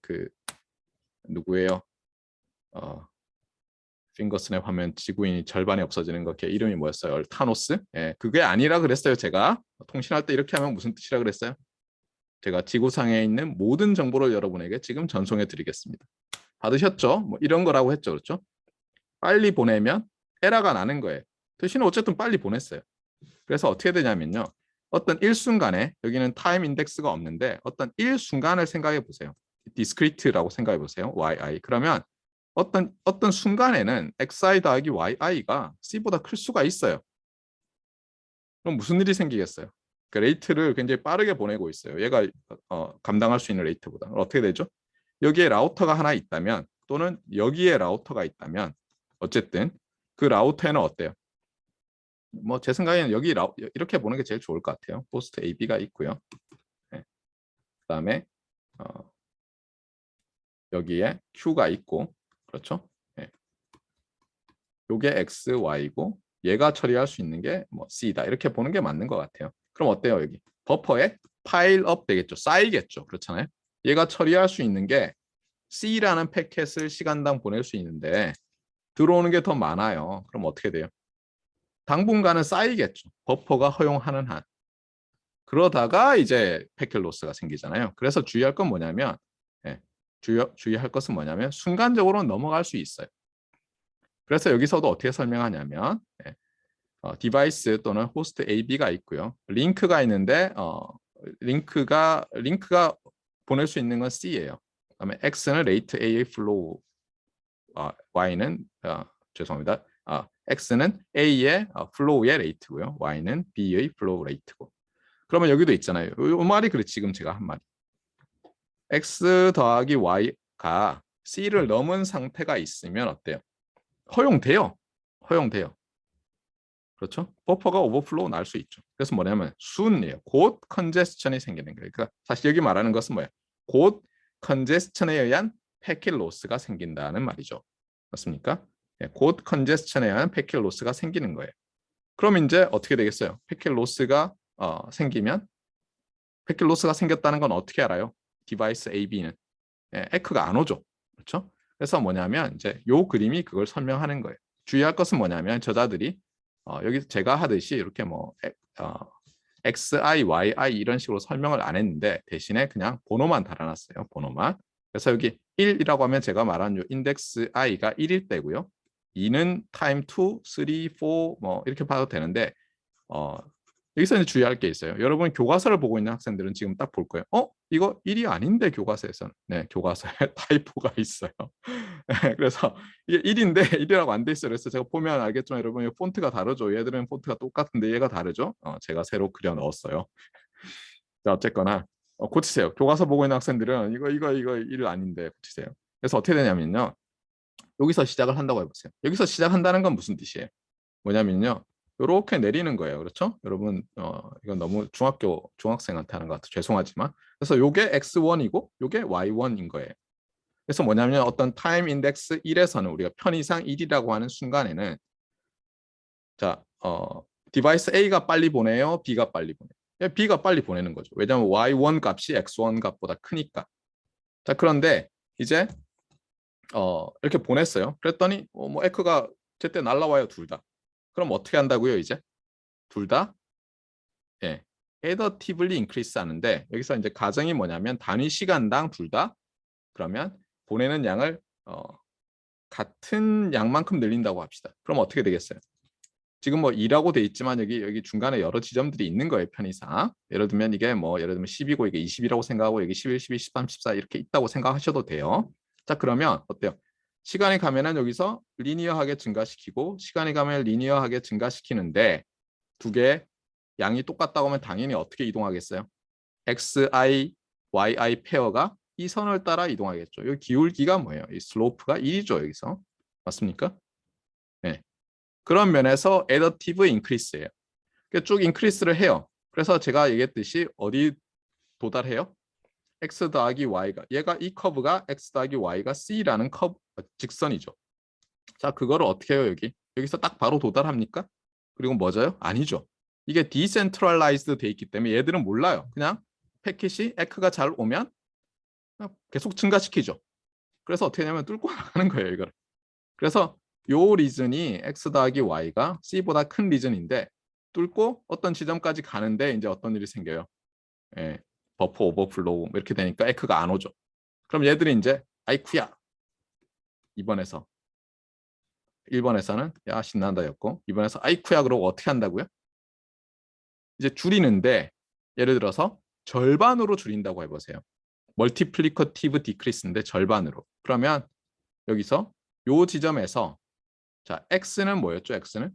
누구예요? 핑거 스냅 하면 지구인이 절반이 없어지는 거. 걔 이름이 뭐였어요? 타노스? 예. 그게 아니라 그랬어요. 제가 통신할 때 이렇게 하면 무슨 뜻이라 그랬어요? 제가 지구상에 있는 모든 정보를 여러분에게 지금 전송해 드리겠습니다. 받으셨죠? 뭐 이런 거라고 했죠. 그렇죠? 빨리 보내면 에러가 나는 거예요. 대신에 어쨌든 빨리 보냈어요. 그래서 어떻게 되냐면요. 어떤 일순간에 여기는 타임 인덱스가 없는데 어떤 일순간을 생각해 보세요. 디스크리트라고 생각해 보세요. yi. 그러면 어떤 순간에는 xi 더하기 yi가 c보다 클 수가 있어요. 그럼 무슨 일이 생기겠어요? 그 레이트를 굉장히 빠르게 보내고 있어요. 얘가 감당할 수 있는 레이트보다. 어떻게 되죠? 여기에 라우터가 하나 있다면 또는 여기에 라우터가 있다면 어쨌든 그 라우터에는 어때요? 뭐 제 생각에는 여기 이렇게 보는 게 제일 좋을 것 같아요. 포스트 AB가 있고요. 네. 그다음에 여기에 Q가 있고 그렇죠? 네. 요게 X, Y고 얘가 처리할 수 있는 게 뭐 C다. 이렇게 보는 게 맞는 것 같아요. 그럼 어때요? 여기 버퍼에 파일업 되겠죠. 쌓이겠죠. 그렇잖아요. 얘가 처리할 수 있는 게 C라는 패켓을 시간당 보낼 수 있는데 들어오는 게 더 많아요. 그럼 어떻게 돼요? 당분간은 쌓이겠죠. 버퍼가 허용하는 한. 그러다가 이제 패킷 로스가 생기잖아요. 그래서 주의할 건 뭐냐면 예, 주의할 것은 뭐냐면 순간적으로 넘어갈 수 있어요. 그래서 여기서도 어떻게 설명하냐면 디바이스 또는 호스트 AB가 있고요. 링크가 있는데 링크가 보낼 수 있는 건 C예요. 그다음에 X는 레이트 A의 플로우, Y는 죄송합니다. X는 A의 플로우의 레이트고요. Y는 B의 플로우 레이트고. 그러면 여기도 있잖아요. 이 말이 그래 지금 제가 한 말이. X 더하기 Y가 C를 넘은 상태가 있으면 어때요? 허용돼요. 그렇죠? 버퍼가 오버플로우 날 수 있죠. 그래서 뭐냐면 soon이에요. 곧 컨제스천이 생기는 거예요. 그러니까 사실 여기 말하는 것은 뭐예요? 곧 컨제스천에 의한 패킷 로스가 생긴다는 말이죠. 맞습니까? 곧 컨제스천에 의한 패킷 로스가 생기는 거예요. 그럼 이제 어떻게 되겠어요? 패킷 로스가 생기면 패킷 로스가 생겼다는 건 어떻게 알아요? 디바이스 AB는 에크가 안 오죠. 그렇죠? 그래서 뭐냐면 이제 요 그림이 그걸 설명하는 거예요. 주의할 것은 뭐냐면 저자들이 여기 제가 하듯이 이렇게 뭐 XI, YI 이런 식으로 설명을 안 했는데 대신에 그냥 번호만 달아놨어요. 번호만. 그래서 여기 1이라고 하면 제가 말한 요 인덱스 i가 1일 때고요. 2는 타임 2, 3, 4 뭐 이렇게 봐도 되는데 여기서 이제 주의할 게 있어요. 여러분 교과서를 보고 있는 학생들은 지금 딱 볼 거예요. 이거 1이 아닌데 교과서에서는. 네, 교과서에 타이포가 있어요. 그래서 이게 1인데 1이라고 안 돼 있어요. 그래서 제가 보면 알겠지만 여러분 폰트가 다르죠. 얘들은 폰트가 똑같은데 얘가 다르죠. 제가 새로 그려 넣었어요. 자, 어쨌거나 고치세요. 교과서 보고 있는 학생들은 이거 1 아닌데 고치세요. 그래서 어떻게 되냐면요. 여기서 시작을 한다고 해보세요. 여기서 시작한다는 건 무슨 뜻이에요? 뭐냐면요. 이렇게 내리는 거예요. 그렇죠? 여러분 이건 너무 중학생한테 하는 것 같아 죄송하지만 그래서 요게 x1이고 요게 y1인 거예요. 그래서 뭐냐면 어떤 타임 인덱스 1에서는 우리가 편의상 1이라고 하는 순간에는 자 디바이스 A가 빨리 보내요, B가 빨리 보내요. B가 빨리 보내는 거죠. 왜냐하면 y1 값이 x1 값보다 크니까. 자 그런데 이제 이렇게 보냈어요. 그랬더니 뭐 에크가 제때 날라와요 둘 다. 그럼 어떻게 한다고요 이제? 둘 다 additively increase 하는데 여기서 이제 가정이 뭐냐면 단위 시간당 둘 다 그러면 보내는 양을 같은 양만큼 늘린다고 합시다. 그럼 어떻게 되겠어요? 지금 뭐 2라고 돼 있지만 여기 중간에 여러 지점들이 있는 거예요, 편의상. 예를 들면 이게 뭐 예를 들면 10이고 이게 20이라고 생각하고 여기 11, 12, 13, 14 이렇게 있다고 생각하셔도 돼요. 자, 그러면 어때요? 시간이 가면은 여기서 리니어하게 증가시키고 시간이 가면 리니어하게 증가시키는데 두 개 양이 똑같다고 하면 당연히 어떻게 이동하겠어요? xi, yi 페어가 이 선을 따라 이동하겠죠. 여기 기울기가 뭐예요? 이 슬로프가 1이죠, 여기서. 맞습니까? 네. 그런 면에서 additive increase예요. 쭉 인크리스를 해요. 그래서 제가 얘기했듯이 어디 도달해요? x 더하기 y가 얘가 이 커브가 x 더하기 y가 c라는 커브 직선이죠. 자, 그거를 어떻게 해요? 여기서 딱 바로 도달합니까? 그리고 뭐죠? 아니죠. 이게 디센트럴라이즈드 돼 있기 때문에 얘들은 몰라요. 그냥 패킷이 에크가 잘 오면 계속 증가시키죠. 그래서 어떻게 하냐면 뚫고 나가는 거예요, 이걸. 그래서 요 리즌이 x 더하기 y가 c보다 큰 리즌인데 뚫고 어떤 지점까지 가는데 이제 어떤 일이 생겨요? 예, 버퍼 오버플로우 뭐 이렇게 되니까 에크가 안 오죠. 그럼 얘들이 이제 아이쿠야 2번에서 1번에서는 야 신난다였고 2번에서 아이쿠야 그러고 어떻게 한다고요? 이제 줄이는데 예를 들어서 절반으로 줄인다고 해보세요. 멀티플리커티브 디크리스인데 절반으로. 그러면 여기서 요 지점에서 자 x는 뭐였죠? x는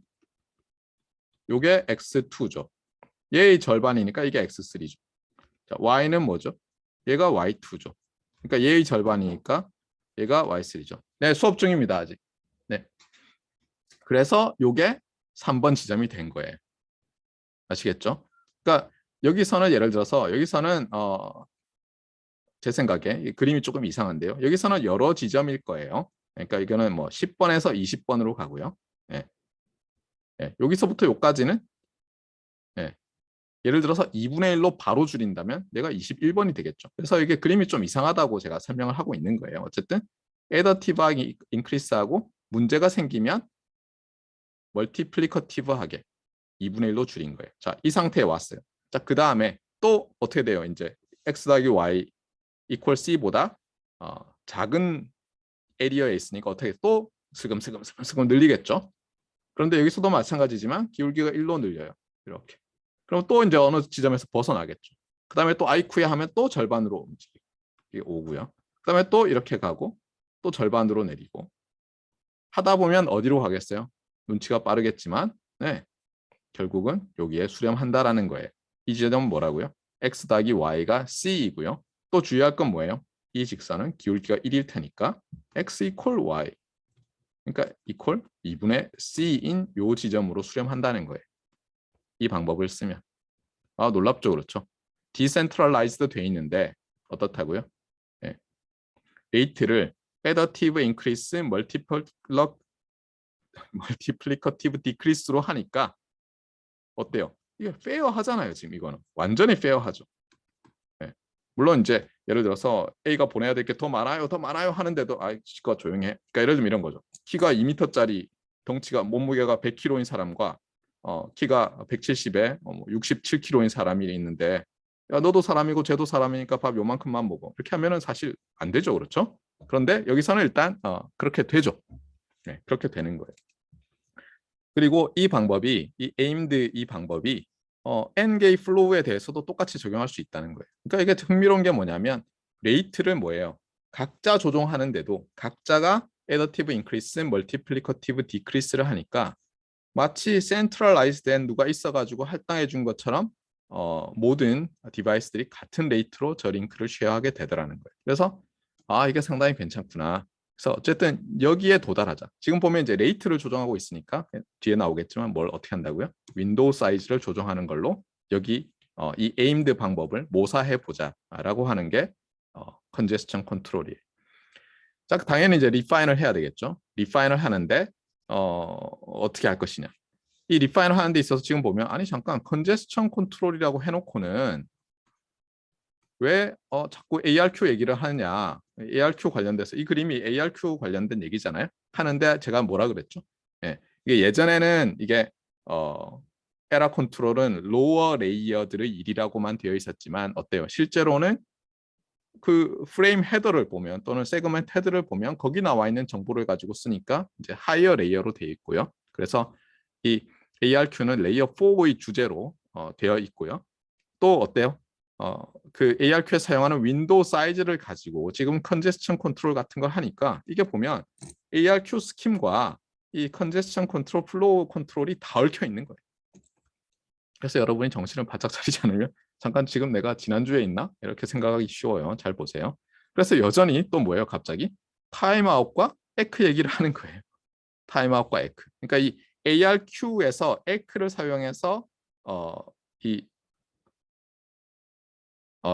요게 x2죠. 얘의 절반이니까 이게 x3죠. 자, y는 뭐죠? 얘가 y2죠. 그러니까 얘의 절반이니까 얘가 y3죠. 네, 수업 중입니다, 아직. 네. 그래서 요게 3번 지점이 된 거예요. 아시겠죠? 그러니까 여기서는 예를 들어서 여기서는 제 생각에 이 그림이 조금 이상한데요. 여기서는 여러 지점일 거예요. 그러니까 이거는 뭐 10번에서 20번으로 가고요. 예. 예. 여기서부터 여기까지는 예. 예를 들어서 2분의 1로 바로 줄인다면 얘가 21번이 되겠죠. 그래서 이게 그림이 좀 이상하다고 제가 설명을 하고 있는 거예요. 어쨌든 애더티브하게 인크리스하고 문제가 생기면 멀티플리커티브하게 2분의 1로 줄인 거예요. 자, 이 상태에 왔어요. 자, 그 다음에 또 어떻게 돼요? 이제 x 더하기 y equal c보다 작은 에리어에 있으니까 어떻게 또 슬금슬금 늘리겠죠. 그런데 여기서도 마찬가지지만 기울기가 1로 늘려요. 이렇게. 그럼 또 이제 어느 지점에서 벗어나겠죠. 그 다음에 또 아이쿠야 하면 또 절반으로 움직이고 이게 오고요. 그 다음에 또 이렇게 가고 또 절반으로 내리고 하다 보면 어디로 가겠어요? 눈치가 빠르겠지만 네, 결국은 여기에 수렴한다라는 거예요. 이 지점은 뭐라고요? x 더하기 y가 c이고요. 또 주의할 건 뭐예요? 이 직선은 기울기가 1일 테니까 x 이퀄 y 그러니까 이퀄 2분의 c인 요 지점으로 수렴한다는 거예요. 이 방법을 쓰면 놀랍죠, 그렇죠? 디센트럴라이즈드 돼 있는데 어떻다고요? 네. 레이트를 additive increase, multiplicative decrease로 하니까 어때요? 이게 페어하잖아요, 지금 이거는 완전히 페어하죠. 네. 물론 이제 예를 들어서 A가 보내야 될 게 더 많아요, 더 많아요 하는데도 시끄러 조용해. 그러니까 예를 들면 이런 거죠. 키가 2m짜리 덩치가 몸무게가 100kg인 사람과 키가 170에 67kg인 사람이 있는데 야 너도 사람이고 쟤도 사람이니까 밥 요만큼만 먹어. 이렇게 하면은 사실 안 되죠, 그렇죠? 그런데 여기서는 일단 그렇게 되죠. 네, 그렇게 되는 거예요. 그리고 이 방법이 이 aimed 이 방법이 N-게이 플로우에 대해서도 똑같이 적용할 수 있다는 거예요. 그러니까 이게 흥미로운 게 뭐냐면 레이트를 뭐예요? 각자 조종하는데도 각자가 additive increase, multiplicative decrease를 하니까 마치 센트럴라이즈된 누가 있어가지고 할당해 준 것처럼 모든 디바이스들이 같은 레이트로 저 링크를 쉐어하게 되더라는 거예요. 그래서 이게 상당히 괜찮구나. 그래서 어쨌든 여기에 도달하자. 지금 보면 이제 레이트를 조정하고 있으니까 뒤에 나오겠지만 뭘 어떻게 한다고요? 윈도우 사이즈를 조정하는 걸로 여기 이 에임드 방법을 모사해 보자라고 하는 게 컨제스천 컨트롤이에요. 자, 당연히 이제 리파인을 해야 되겠죠. 리파인을 하는데 어떻게 할 것이냐. 이 리파인을 하는 데 있어서 지금 보면 아니 잠깐 컨제스천 컨트롤이라고 해놓고는 왜 자꾸 ARQ 얘기를 하느냐. ARQ 관련돼서 이 그림이 ARQ 관련된 얘기잖아요. 하는데 제가 뭐라 그랬죠? 예, 이게 예전에는 이게 에라 컨트롤은 로어 레이어들의 일이라고만 되어 있었지만 어때요? 실제로는 그 프레임 헤더를 보면 또는 세그먼트 헤드를 보면 거기 나와 있는 정보를 가지고 쓰니까 이제 하이어 레이어로 되어 있고요. 그래서 이 ARQ는 레이어 4의 주제로 되어 있고요. 또 어때요? 그 ARQ에 사용하는 윈도우 사이즈를 가지고 지금 컨제스천 컨트롤 같은 걸 하니까 이게 보면 ARQ 스킴과 이 컨제스천 컨트롤, 플로우 컨트롤이 다 얽혀 있는 거예요. 그래서 여러분이 정신을 바짝 차리지 않으면 잠깐 지금 내가 지난주에 있나? 이렇게 생각하기 쉬워요. 잘 보세요. 그래서 여전히 또 뭐예요? 갑자기 타임아웃과 에크 얘기를 하는 거예요. 타임아웃과 에크. 그러니까 이 ARQ에서 에크를 사용해서 이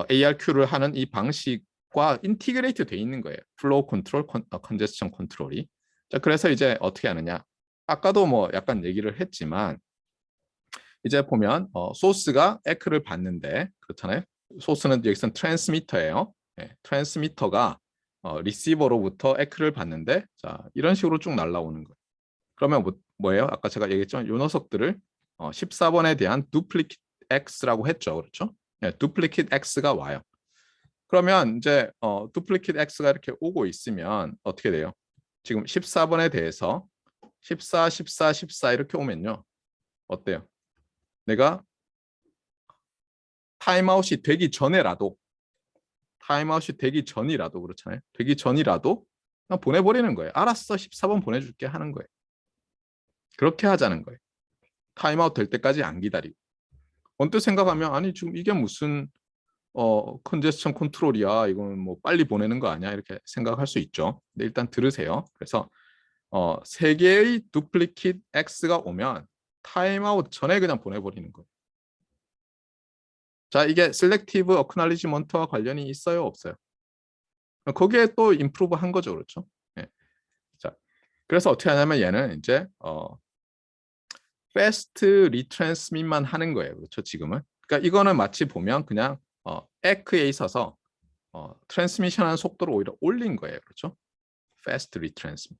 ARQ를 하는 이 방식과 인티그레이트 돼 있는 거예요. 플로우 컨트롤, 컨제스천 컨트롤이. 자, 그래서 이제 어떻게 하느냐? 아까도 뭐 약간 얘기를 했지만 이제 보면 소스가 에크를 받는데 그렇잖아요. 소스는 여기서는 트랜스미터예요. 네, 트랜스미터가 리시버로부터 에크를 받는데 자 이런 식으로 쭉 날라오는 거예요. 그러면 뭐예요? 아까 제가 얘기했죠. 이 녀석들을 14번에 대한 duplicate x라고 했죠. 그렇죠? 네, duplicate x가 와요. 그러면 이제 duplicate x가 이렇게 오고 있으면 어떻게 돼요? 지금 14번에 대해서 14, 14, 14 이렇게 오면요. 어때요? 내가 타임아웃이 되기 전에라도 타임아웃이 되기 전이라도 그렇잖아요. 되기 전이라도 그냥 보내버리는 거예요. 알았어, 14번 보내줄게 하는 거예요. 그렇게 하자는 거예요. 타임아웃 될 때까지 안 기다리고. 언뜻 생각하면 아니 지금 이게 무슨 컨제스천 컨트롤이야. 이건 뭐 빨리 보내는 거 아니야? 이렇게 생각할 수 있죠. 근데 일단 들으세요. 그래서 세 개의 두플리킷 X가 오면 타임아웃 전에 그냥 보내버리는 거예요. 자, 이게 셀렉티브 어크날리지먼트와 관련이 있어요, 없어요? 거기에 또 임프루브 한 거죠, 그렇죠? 네. 자, 그래서 어떻게 하냐면 얘는 이제 패스트 리트랜스밋만 하는 거예요, 그렇죠? 지금은. 그러니까 이거는 마치 보면 그냥 에크에 있어서 트랜스미션하는 속도를 오히려 올린 거예요, 그렇죠? 패스트 리트랜스밋.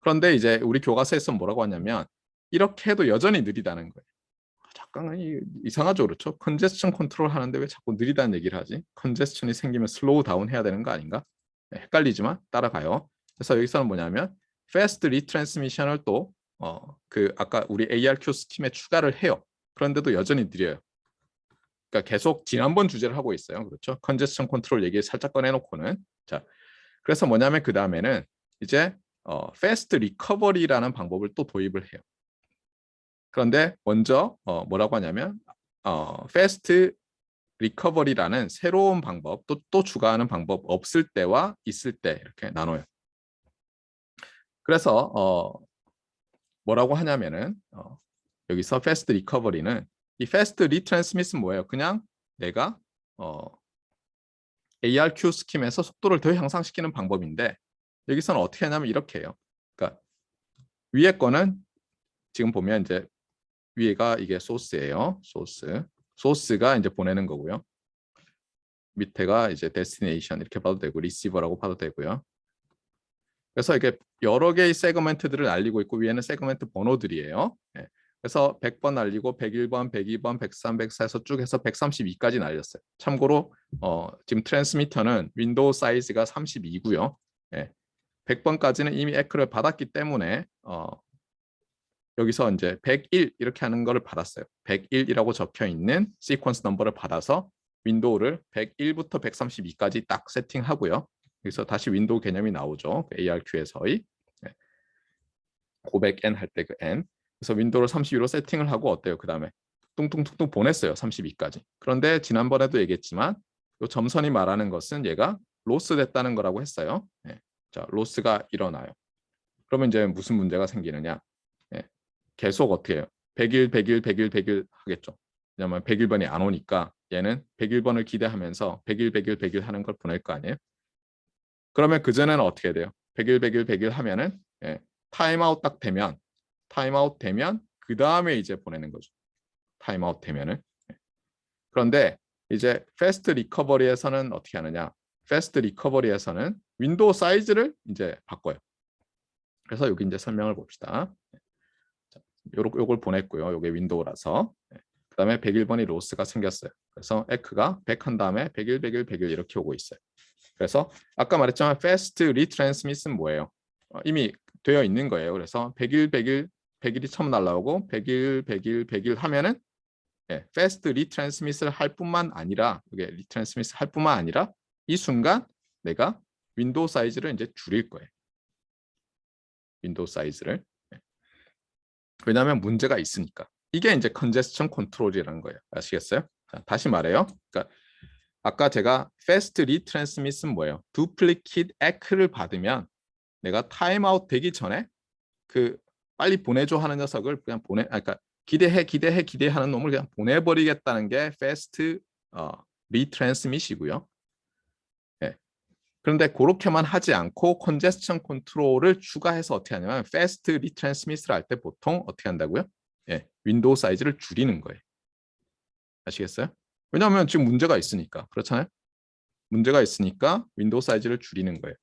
그런데 이제 우리 교과서에서 뭐라고 하냐면 이렇게 해도 여전히 느리다는 거예요. 잠깐 이상하죠, 그렇죠? 컨제스천 컨트롤 하는데 왜 자꾸 느리다는 얘기를 하지? 컨제스천이 생기면 슬로우 다운 해야 되는 거 아닌가? 네, 헷갈리지만 따라가요. 그래서 여기서는 뭐냐면 fast retransmission을 또 그 아까 우리 ARQ 스킴에 추가를 해요. 그런데도 여전히 느려요. 그러니까 계속 지난번 주제를 하고 있어요. 그렇죠? 컨제스천 컨트롤 얘기 살짝 꺼내놓고는 자, 그래서 뭐냐면 그 다음에는 이제 fast recovery라는 방법을 또 도입을 해요. 그런데 먼저 뭐라고 하냐면 fast recovery라는 새로운 방법 또 추가하는 방법 없을 때와 있을 때 이렇게 나눠요. 그래서 뭐라고 하냐면은 여기서 fast recovery는 이 fast retransmit은 뭐예요? 그냥 내가 ARQ 스킴에서 속도를 더 향상시키는 방법인데 여기서는 어떻게 하냐면 이렇게 해요. 그러니까 위에 거는 지금 보면 이제 위에가 이게 소스예요. 소스가 이제 보내는 거고요. 밑에가 이제 데스티네이션 이렇게 봐도 되고 리시버라고 봐도 되고요. 그래서 이게 여러 개의 세그먼트들을 날리고 있고 위에는 세그먼트 번호들이에요. 네. 그래서 100번 날리고 101번, 102번, 103, 104에서 쭉 해서 132까지 날렸어요. 참고로 지금 트랜스미터는 윈도우 사이즈가 32고요. 네. 100번까지는 이미 에크를 받았기 때문에 여기서 이제 101 이렇게 하는 거를 받았어요. 101이라고 적혀 있는 시퀀스 넘버를 받아서 윈도우를 101부터 132까지 딱 세팅하고요. 여기서 다시 윈도우 개념이 나오죠. ARQ에서의 고백 N 할 때 그 N. 그래서 윈도우를 32로 세팅을 하고 어때요? 그 다음에 뚱뚱뚱뚱 보냈어요. 32까지. 그런데 지난번에도 얘기했지만 이 점선이 말하는 것은 얘가 로스 됐다는 거라고 했어요. 네. 자, 로스가 일어나요. 그러면 이제 무슨 문제가 생기느냐? 네. 계속 어떻게 해요? 100일, 100일, 100일, 100일 하겠죠. 왜냐면 101번이 안 오니까 얘는 101번을 기대하면서 100일, 100일, 100일 하는 걸 보낼 거 아니에요? 그러면 그전에는 어떻게 돼요? 100일, 100일, 100일 하면은 타임아웃 딱 되면 타임아웃 되면 그 다음에 이제 보내는 거죠. 타임아웃 되면은. 그런데 이제 패스트 리커버리에서는 어떻게 하느냐? 패스트 리커버리에서는 윈도우 사이즈를 이제 바꿔요. 그래서 여기 이제 설명을 봅시다. 요걸 보냈고요. 요게 윈도우라서. 그다음에 101번이 로스가 생겼어요. 그래서 에크가 100 한 다음에 101, 101, 101 이렇게 오고 있어요. 그래서 아까 말했지만 fast retransmit은 뭐예요? 이미 되어 있는 거예요. 그래서 101, 101, 101이 처음 날라오고 101, 101, 101 하면은 fast retransmit을 할 뿐만 아니라 이게 retransmit 할 뿐만 아니라 이 순간 내가 윈도우 사이즈를 이제 줄일 거예요. 윈도우 사이즈를. 왜냐하면 문제가 있으니까. 이게 이제 컨제스천 컨트롤이라는 거예요. 아시겠어요? 자, 다시 말해요. 그러니까 아까 제가 fast retransmit은 뭐예요? duplicate echo를 받으면 내가 타임아웃 되기 전에 그 빨리 보내줘 하는 녀석을 그냥 그러니까 기대하는 놈을 그냥 보내버리겠다는 게 fast retransmit이고요. 네. 그런데 그렇게만 하지 않고 컨제스천 컨트롤을 추가해서 어떻게 하냐면 fast retransmit을 할 때 보통 어떻게 한다고요? 예, 윈도우 사이즈를 줄이는 거예요. 아시겠어요? 왜냐하면 지금 문제가 있으니까. 그렇잖아요? 문제가 있으니까 윈도우 사이즈를 줄이는 거예요.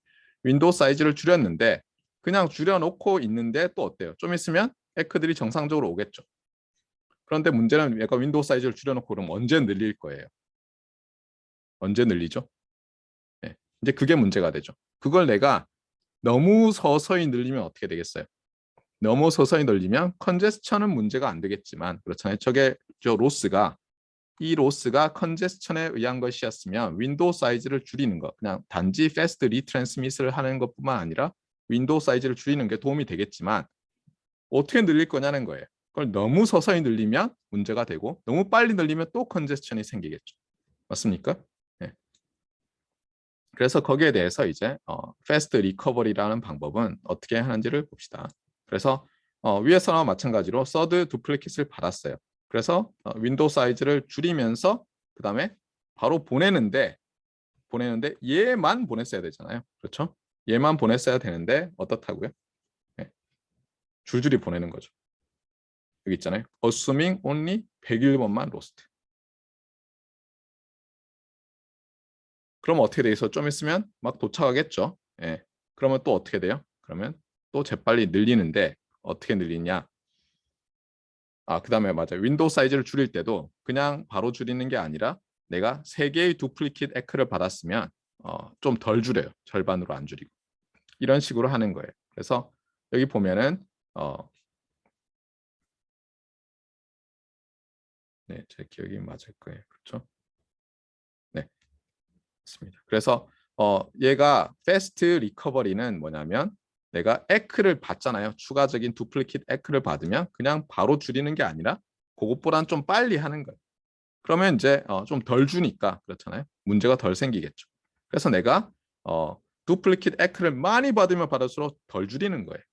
윈도우 사이즈를 줄였는데 그냥 줄여놓고 있는데 또 어때요? 좀 있으면 에크들이 정상적으로 오겠죠. 그런데 문제는 얘가 윈도우 사이즈를 줄여놓고 그럼 언제 늘릴 거예요? 언제 늘리죠? 네. 이제 그게 문제가 되죠. 그걸 내가 너무 서서히 늘리면 어떻게 되겠어요? 너무 서서히 늘리면 컨제스천은 문제가 안 되겠지만 그렇잖아요. 저 로스가 이 로스가 컨제스천에 의한 것이었으면 윈도우 사이즈를 줄이는 것, 그냥 단지 패스트 리트랜스밋을 하는 것뿐만 아니라 윈도우 사이즈를 줄이는 게 도움이 되겠지만 어떻게 늘릴 거냐는 거예요. 그걸 너무 서서히 늘리면 문제가 되고 너무 빨리 늘리면 또 컨제스천이 생기겠죠. 맞습니까? 네. 그래서 거기에 대해서 이제 패스트 리커버리라는 방법은 어떻게 하는지를 봅시다. 그래서 위에서나 마찬가지로 서드 두플리킷을 받았어요. 그래서 윈도우 사이즈를 줄이면서 그 다음에 바로 보내는데 얘만 보냈어야 되잖아요. 그렇죠? 얘만 보냈어야 되는데 어떻다고요? 네. 줄줄이 보내는 거죠. 여기 있잖아요. assuming only 101번만 lost. 그럼 어떻게 돼서 좀 있으면 막 도착하겠죠. 예. 그러면 또 어떻게 돼요? 그러면 또 재빨리 늘리는데 어떻게 늘리냐? 그다음에 맞아요. 윈도우 사이즈를 줄일 때도 그냥 바로 줄이는 게 아니라 내가 3개의 두플리킷 에크를 받았으면 좀 덜 줄여요. 절반으로 안 줄이고. 이런 식으로 하는 거예요. 그래서 여기 보면은 네, 제 기억이 맞을 거예요. 그렇죠? 네, 맞습니다. 그래서 얘가 패스트 리커버리는 뭐냐면 내가 에크를 받잖아요. 추가적인 두플리킷 에크를 받으면 그냥 바로 줄이는 게 아니라 그것보다는 좀 빨리 하는 거예요. 그러면 이제 좀 덜 주니까 그렇잖아요. 문제가 덜 생기겠죠. 그래서 내가 두플리킷 에크를 많이 받으면 받을수록 덜 줄이는 거예요.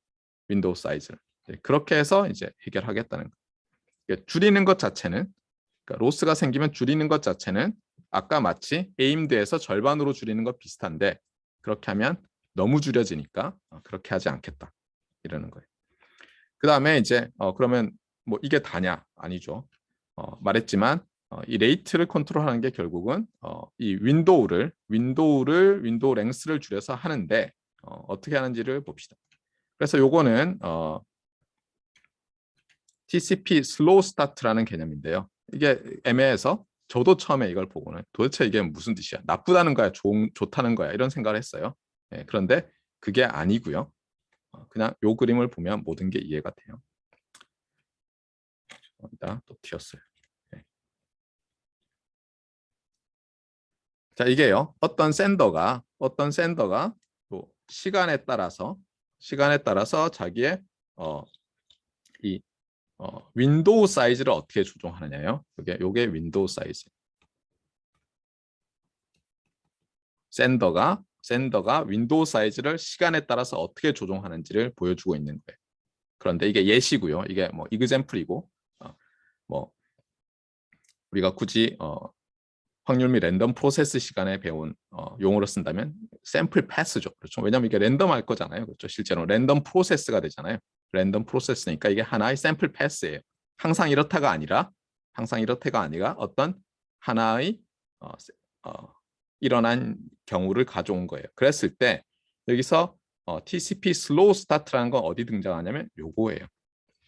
윈도우 사이즈를. 그렇게 해서 이제 해결하겠다는 거예요. 그러니까 줄이는 것 자체는 그러니까 로스가 생기면 줄이는 것 자체는 아까 마치 에임드에서 절반으로 줄이는 것 비슷한데 그렇게 하면 너무 줄여지니까 그렇게 하지 않겠다 이러는 거예요. 그 다음에 이제 그러면 뭐 이게 다냐? 아니죠. 말했지만 이 레이트를 컨트롤하는 게 결국은 이 윈도우 랭스를 줄여서 하는데 어떻게 하는지를 봅시다. 그래서 요거는 TCP 슬로우 스타트라는 개념인데요. 이게 애매해서 저도 처음에 이걸 보고는 도대체 이게 무슨 뜻이야? 나쁘다는 거야? 좋다는 거야? 이런 생각을 했어요. 네, 그런데 그게 아니고요. 그냥 요 그림을 보면 모든 게 이해가 돼요. 또 튀었어요. 네. 자, 이게요. 어떤 센더가 또 시간에 따라서 자기의 이 윈도우 사이즈를 어떻게 조정하느냐요. 요게 윈도우 사이즈. 센더가 윈도우 사이즈를 시간에 따라서 어떻게 조정하는지를 보여주고 있는 거예요. 그런데 이게 예시고요. 이게 뭐 이그젬플이고 뭐 우리가 굳이 확률 및 랜덤 프로세스 시간에 배운 용어로 쓴다면 샘플 패스죠. 그렇죠. 왜냐하면 이게 랜덤할 거잖아요. 그렇죠. 실제로 랜덤 프로세스가 되잖아요. 랜덤 프로세스니까 이게 하나의 샘플 패스예요. 항상 이렇다가 아니라 어떤 하나의 일어난 경우를 가져온 거예요. 그랬을 때 여기서 TCP 슬로우 스타트라는 건 어디 등장하냐면 요거예요.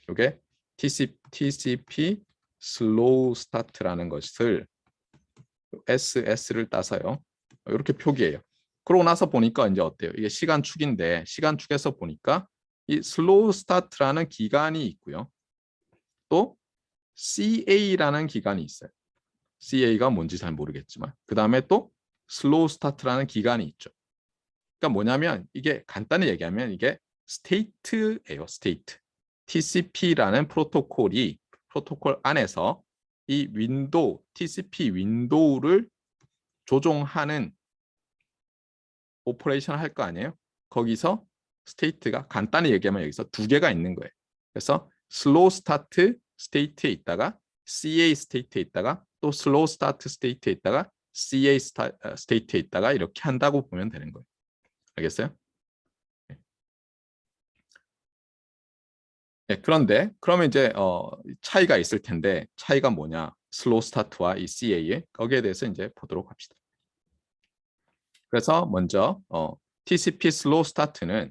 요게 TCP 슬로우 스타트라는 것을 SS를 따서요. 이렇게 표기해요. 그러고 나서 보니까 이제 어때요? 이게 시간축인데 시간축에서 보니까 이 슬로우 스타트라는 기간이 있고요. 또 CA라는 기간이 있어요. CA가 뭔지 잘 모르겠지만 그 다음에 또 슬로우 스타트라는 기간이 있죠. 그러니까 뭐냐면 이게 간단히 얘기하면 이게 스테이트예요. 스테이트. TCP라는 프로토콜 안에서 이 TCP 윈도우를 조종하는 오퍼레이션을 할 거 아니에요. 거기서 스테이트가 간단히 얘기하면 여기서 두 개가 있는 거예요. 그래서 슬로우 스타트 스테이트에 있다가 CA 스테이트에 있다가 또 슬로우 스타트 스테이트에 있다가 CA 스테이트에 있다가 이렇게 한다고 보면 되는 거예요. 알겠어요? 네, 그런데 그러면 이제 차이가 있을 텐데 차이가 뭐냐? 슬로우 스타트와 이 CA의 거기에 대해서 이제 보도록 합시다. 그래서 먼저 TCP 슬로우 스타트는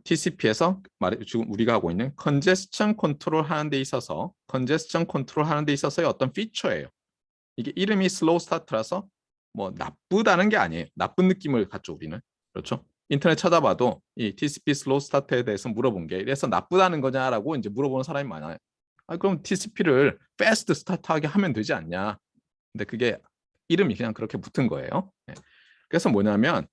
TCP에서 지금 우리가 하고 있는 컨제스천 컨트롤 하는 데 있어서 의 어떤 피처예요. 이게 이름이 슬로우 스타트라서 뭐 나쁘다는 게 아니에요. 나쁜 느낌을 갖죠, 우리는. 그렇죠? 인터넷 찾아봐도 이 TCP 슬로우 스타트에 대해서 물어본 게 이래서 나쁘다는 거냐라고 이제 물어보는 사람이 많아요. 그럼 TCP를 패스트 스타트하게 하면 되지 않냐? 근데 그게 이름이 그냥 그렇게 붙은 거예요. 네. 그래서 뭐냐면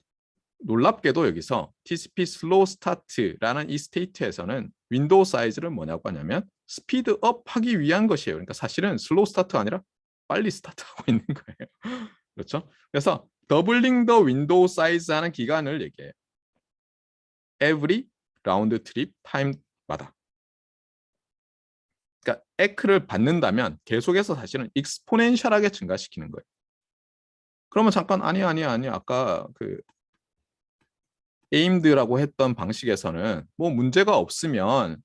놀랍게도 여기서 TCP 슬로우 스타트라는 이 스테이트에서는 윈도우 사이즈를 뭐냐고 하냐면 스피드업 하기 위한 것이에요. 그러니까 사실은 슬로우 스타트가 아니라 빨리 스타트하고 있는 거예요. 그렇죠? 그래서 더블링 더 윈도우 사이즈 하는 기간을 얘기해요. every round trip time마다. 그러니까 에크를 받는다면 계속해서 사실은 익스포넨셜하게 증가시키는 거예요. 그러면 잠깐 아니 아까 그 에임드라고 했던 방식에서는 뭐 문제가 없으면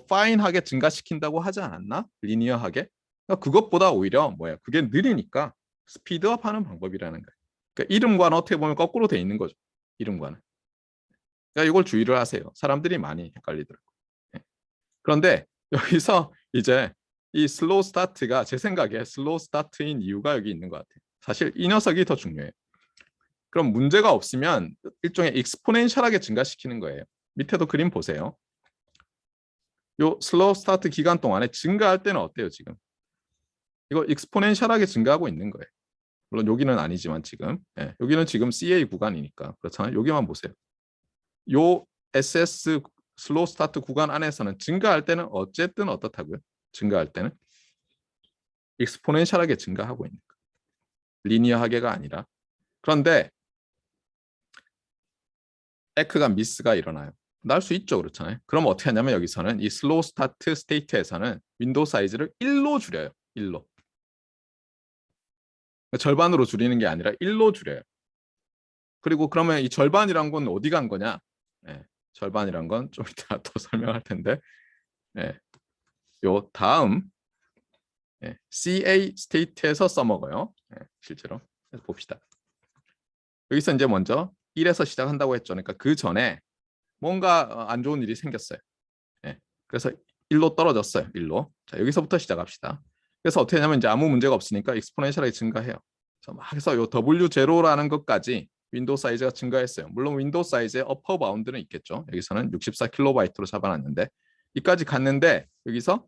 파인하게 증가시킨다고 하지 않았나? 리니어하게? 그러니까 그것보다 오히려 뭐야? 그게 느리니까 스피드업하는 방법이라는 거예요. 그러니까 이름과는 어떻게 보면 거꾸로 돼 있는 거죠. 이름과는. 그러니까 이걸 주의를 하세요. 사람들이 많이 헷갈리더라고요. 네. 그런데 여기서 이제 이 슬로우 스타트가 제 생각에 슬로우 스타트인 이유가 여기 있는 것 같아요. 사실 이 녀석이 더 중요해요. 그럼 문제가 없으면 일종의 익스포넨셜하게 증가시키는 거예요. 밑에도 그림 보세요. 요 슬로우 스타트 기간 동안에 증가할 때는 어때요, 지금? 이거 익스포넨셜하게 증가하고 있는 거예요. 물론 여기는 아니지만 지금. 예, 여기는 지금 CA 구간이니까. 그렇잖아요. 여기만 보세요. 요 SS 슬로우 스타트 구간 안에서는 증가할 때는 어쨌든 어떻다고요? 증가할 때는 익스포넨셜하게 증가하고 있는 거예요. 리니어하게가 아니라. 그런데 에크가 미스가 일어나요. 날 수 있죠. 그렇잖아요. 그럼 어떻게 하냐면 여기서는 이 슬로우 스타트 스테이트에서는 윈도우 사이즈를 1로 줄여요. 1로. 절반으로 줄이는 게 아니라 1로 줄여요. 그리고 그러면 이 절반이란 건 어디 간 거냐? 네, 절반이란 건 좀 이따 또 설명할 텐데. 네, 요 다음 CA 스테이트에서 써먹어요. 네, 실제로. 그래서 봅시다. 여기서 이제 먼저 1에서 시작한다고 했죠. 그러니까 그 전에 뭔가 안 좋은 일이 생겼어요. 네, 그래서 1로 떨어졌어요. 1로. 자, 여기서부터 시작합시다. 그래서 어떻게 하냐면 이제 아무 문제가 없으니까 익스포넨셜하게 증가해요. 그래서 막 해서 요 W0라는 것까지 윈도우 사이즈가 증가했어요. 물론 윈도우 사이즈의 어퍼 바운드는 있겠죠. 여기서는 64KB 잡아놨는데 이까지 갔는데 여기서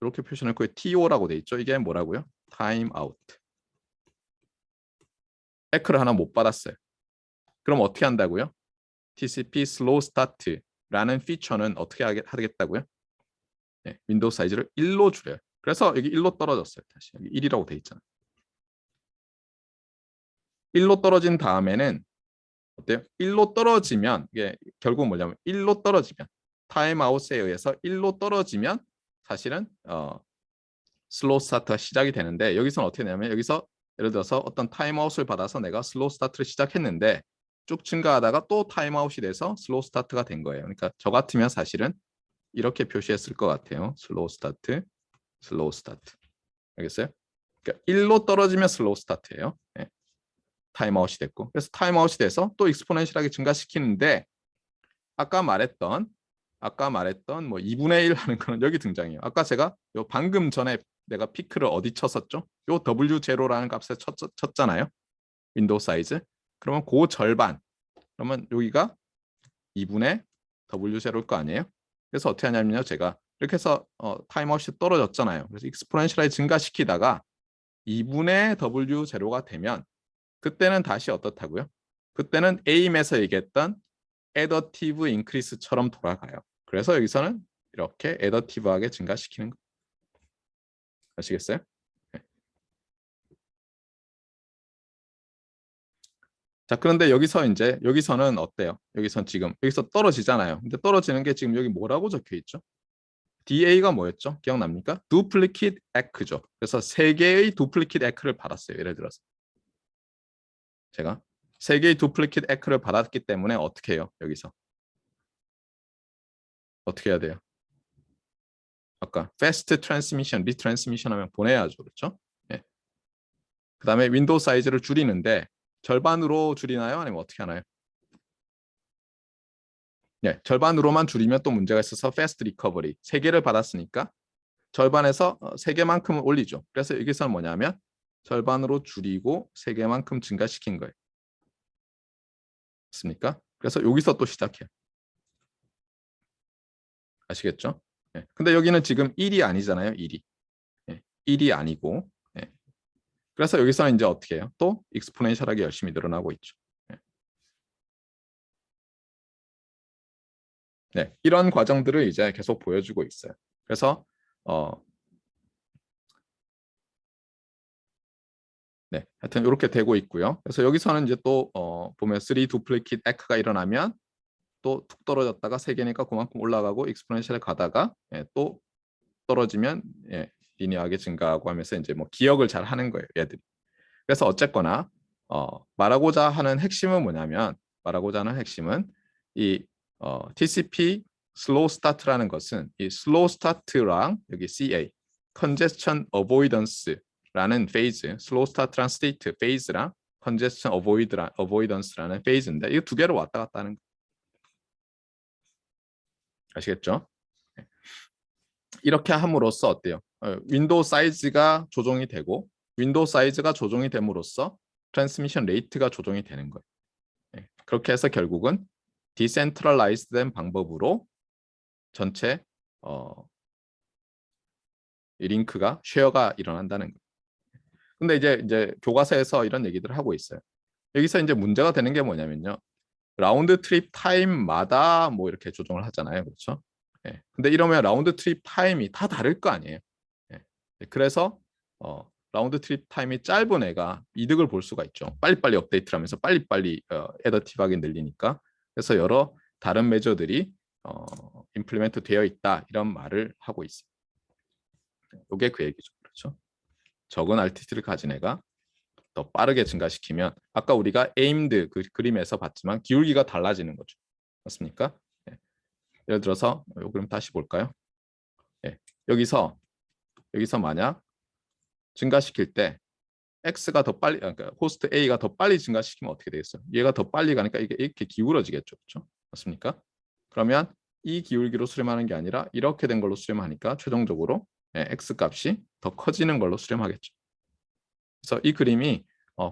이렇게 표시해놓고 TO라고 돼 있죠. 이게 뭐라고요? 타임 아웃. 에크를 하나 못 받았어요. 그럼 어떻게 한다고요? TCP 슬로우 스타트라는 피처는 어떻게 하겠다고요? 네, 윈도우 사이즈를 1로 줄여요. 그래서 여기 1로 떨어졌어요. 다시 여기 1이라고 돼 있잖아요. 1로 떨어진 다음에는 어때요? 1로 떨어지면 이게 결국 뭐냐면 1로 떨어지면 타임아웃에 의해서 1로 떨어지면 사실은 슬로우 스타트가 시작이 되는데 여기서는 어떻게 되냐면 여기서 예를 들어서 어떤 타임아웃을 받아서 내가 슬로우 스타트를 시작했는데 쭉 증가하다가 또 타임아웃이 돼서 슬로우 스타트가 된 거예요. 그러니까 저 같으면 사실은 이렇게 표시했을 것 같아요. 슬로우 스타트, 슬로우 스타트. 알겠어요? 그러니까 1로 떨어지면 슬로우 스타트예요. 네. 타임아웃이 됐고. 그래서 타임아웃이 돼서 또 익스포넨셜하게 증가시키는데 아까 말했던 아까 말했던 뭐 2분의 1 하는 거는 여기 등장해요. 아까 제가 요 방금 전에 내가 피크를 어디 쳤었죠? 요 W0라는 값에 쳤잖아요. 윈도우 사이즈. 그러면 그 절반. 그러면 여기가 2분의 W0일 거 아니에요? 그래서 어떻게 하냐면요. 제가 이렇게 해서 타임아웃이 떨어졌잖아요. 그래서 익스포넨셜하게 증가시키다가 2분의 W0가 되면 그때는 다시 어떻다고요? 그때는 에임에서 얘기했던 additive increase처럼 돌아가요. 그래서 여기서는 이렇게 additive하게 증가시키는 거. 아시겠어요? 네. 자, 그런데 여기서는 어때요? 여기서 떨어지잖아요. 근데 떨어지는 게 지금 여기 뭐라고 적혀 있죠? DA가 뭐였죠? 기억납니까? duplicate echo죠. 그래서 세 개의 duplicate echo를 받았어요. 예를 들어서 제가 세 개의 duplicate echo를 받았기 때문에 어떻게 해요? 여기서 어떻게 해야 돼요? 아까 fast transmission, retransmission 하면 보내야죠. 그렇죠? 예. 그다음에 윈도우 사이즈를 줄이는데 절반으로 줄이나요? 아니면 어떻게 하나요? 예, 절반으로만 줄이면 또 문제가 있어서 fast recovery. 세 개를 받았으니까 절반에서 세 개만큼은 올리죠. 그래서 여기서는 뭐냐면 절반으로 줄이고 세 개만큼 증가시킨 거예요. 맞습니까? 그래서 여기서 또 시작해요. 아시겠죠? 예. 근데 여기는 지금 1이 아니잖아요. 1이. 예. 1이 아니고. 예. 그래서 여기서는 이제 어떻게 해요? 또 익스포넨셜하게 열심히 늘어나고 있죠. 예. 네. 이런 과정들을 이제 계속 보여주고 있어요. 그래서 네, 하여튼 이렇게 되고 있고요. 그래서 여기서는 이제 또 보면 3 duplicate echo가 일어나면 또 툭 떨어졌다가 3개니까 그만큼 올라가고 익스포넨셜에 가다가 또 떨어지면 리니어하게 증가하고 하면서 이제 뭐 기억을 잘 하는 거예요, 얘들이. 그래서 어쨌거나 말하고자 하는 핵심은 이 TCP 슬로우 스타트라는 것은 이 슬로우 스타트랑 여기 CA congestion avoidance라는 페이즈, 슬로우 스타트랑 스테이트 페이즈랑 congestion avoidance라는 페이즈인데 이 두 개를 왔다 갔다 하는 거 아시겠죠? 이렇게 함으로써 어때요? 윈도우 사이즈가 조정이 되고 윈도우 사이즈가 조정이 됨으로써 트랜스미션 레이트가 조정이 되는 거예요. 그렇게 해서 결국은 디센트럴라이즈된 방법으로 전체 이 링크가 쉐어가 일어난다는 거예요. 근데 이제 교과서에서 이런 얘기들을 하고 있어요. 여기서 이제 문제가 되는 게 뭐냐면요. 라운드 트립 타임마다 뭐 이렇게 조정을 하잖아요. 그렇죠? 근데 이러면 라운드 트립 타임이 다 다를 거 아니에요. 그래서 라운드 트립 타임이 짧은 애가 이득을 볼 수가 있죠. 빨리빨리 업데이트를 하면서 빨리빨리 애더티브하게 늘리니까. 그래서 여러 다른 매저들이 임플리멘트 되어 있다 이런 말을 하고 있어요. 이게 그 얘기죠. 그렇죠? 적은 RTT를 가진 애가 더 빠르게 증가시키면 아까 우리가 에임드 그 그림에서 봤지만 기울기가 달라지는 거죠. 맞습니까? 예를 들어서 요 그림 다시 볼까요? 여기서 만약 증가시킬 때 X가 더 빨리, 그러니까 호스트 A가 더 빨리 증가시키면 어떻게 되겠어요? 얘가 더 빨리 가니까 이게 이렇게 기울어지겠죠. 그렇죠? 맞습니까? 그러면 이 기울기로 수렴하는 게 아니라 이렇게 된 걸로 수렴하니까 최종적으로 X 값이 더 커지는 걸로 수렴하겠죠. 그래서 이 그림이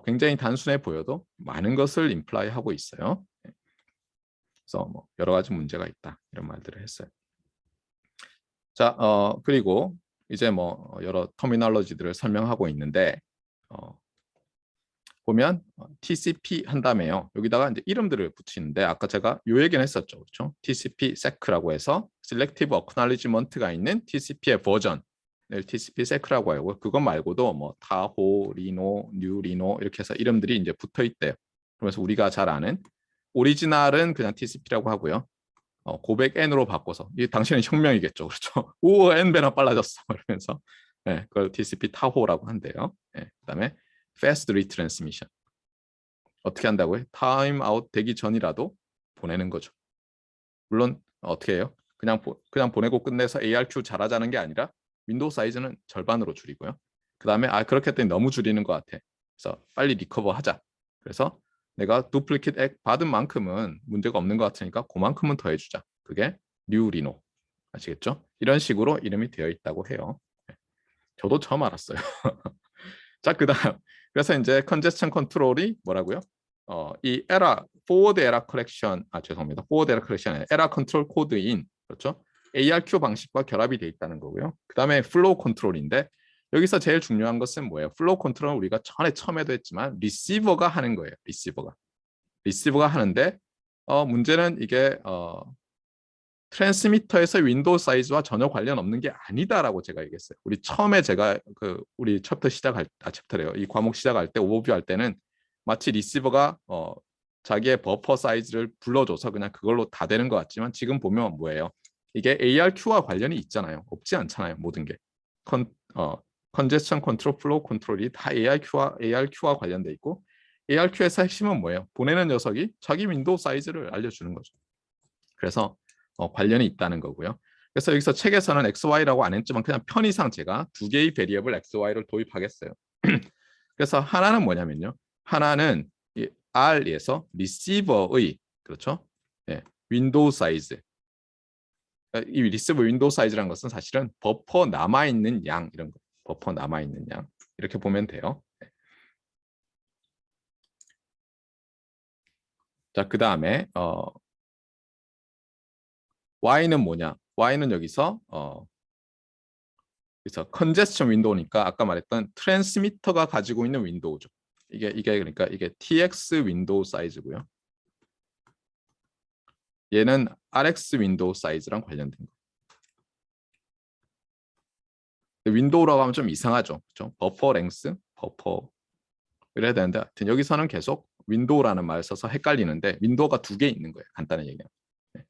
굉장히 단순해 보여도 많은 것을 임플라이 하고 있어요. 그래서 뭐 여러 가지 문제가 있다 이런 말들을 했어요. 자, 그리고 이제 뭐 여러 터미널로지들을 설명하고 있는데 보면 TCP 한 다음에요. 여기다가 이제 이름들을 붙이는데 아까 제가 요 얘기는 했었죠. 그렇죠? TCP SEC라고 해서 Selective Acknowledgement가 있는 TCP의 버전을 TCP SEC라고 하고 그것 말고도 뭐 타호, 리노, 뉴 리노 이렇게 해서 이름들이 이제 붙어 있대요. 그래서 우리가 잘 아는 오리지널은 그냥 TCP라고 하고요. 고백 N으로 바꿔서 이 당신은 혁명이겠죠. 그렇죠? 오, N배나 빨라졌어. 이러면서 그걸 TCP 타호라고 한대요. 그다음에 fast retransmission. 어떻게 한다고요? 타임 아웃 되기 전이라도 보내는 거죠. 물론 어떻게 해요? 그냥 보내고 끝내서 ARQ 잘하자는 게 아니라 윈도우 사이즈는 절반으로 줄이고요. 그다음에 그렇게 했더니 너무 줄이는 것 같아. 그래서 빨리 리커버 하자. 그래서 내가 두플리킷 액 받은 만큼은 문제가 없는 것 같으니까 그만큼은 더 해주자. 그게 뉴리노. 아시겠죠? 이런 식으로 이름이 되어 있다고 해요. 저도 처음 알았어요. 자, 그다음. 그래서 이제 컨제스천 컨트롤이 뭐라고요? 이 에라 포워드 에라 커렉션 죄송합니다. 포워드 에라 커렉션 에라 컨트롤 코드인 그렇죠? ARQ 방식과 결합이 돼 있다는 거고요. 그다음에 플로우 컨트롤인데 여기서 제일 중요한 것은 뭐예요? 플로우 컨트롤은 우리가 전에 처음에도 했지만 리시버가 하는 거예요. 리시버가 하는데 문제는 이게 트랜스미터에서 윈도우 사이즈와 전혀 관련 없는 게 아니다라고 제가 얘기했어요. 우리 처음에 제가 우리 챕터 시작할 챕터래요. 이 과목 시작할 때 오버뷰 할 때는 마치 리시버가 자기의 버퍼 사이즈를 불러줘서 그냥 그걸로 다 되는 것 같지만 지금 보면 뭐예요? 이게 ARQ와 관련이 있잖아요. 없지 않잖아요. 모든 게. 컨제스천 컨트롤, 플로우 컨트롤이 다 ARQ와 관련돼 있고 ARQ에서 핵심은 뭐예요? 보내는 녀석이 자기 윈도우 사이즈를 알려주는 거죠. 그래서 관련이 있다는 거고요. 그래서 여기서 책에서는 XY라고 안 했지만 그냥 편의상 제가 두 개의 베리어블 XY를 도입하겠어요. 그래서 하나는 뭐냐면요. 하나는 이 R에서 리시버의 그렇죠? 예, 윈도우 사이즈. 이 리시버 윈도우 사이즈란 것은 사실은 버퍼 남아있는 양 이런 거. 버퍼 남아있는 양 이렇게 보면 돼요. 자, 그 다음에 Y는 뭐냐? Y는 여기서 그래서 컨제스천 윈도우니까 아까 말했던 트랜스미터가 가지고 있는 윈도우죠. 이게 그러니까 이게 TX 윈도우 사이즈고요. 얘는 RX 윈도우 사이즈랑 관련된 거. 윈도우라고 하면 좀 이상하죠. 그렇죠? 버퍼 랭스, 버퍼 이래야 되는데 하여튼 여기서는 계속 윈도우라는 말 써서 헷갈리는데 윈도우가 두 개 있는 거예요. 간단히 얘기하면. 네.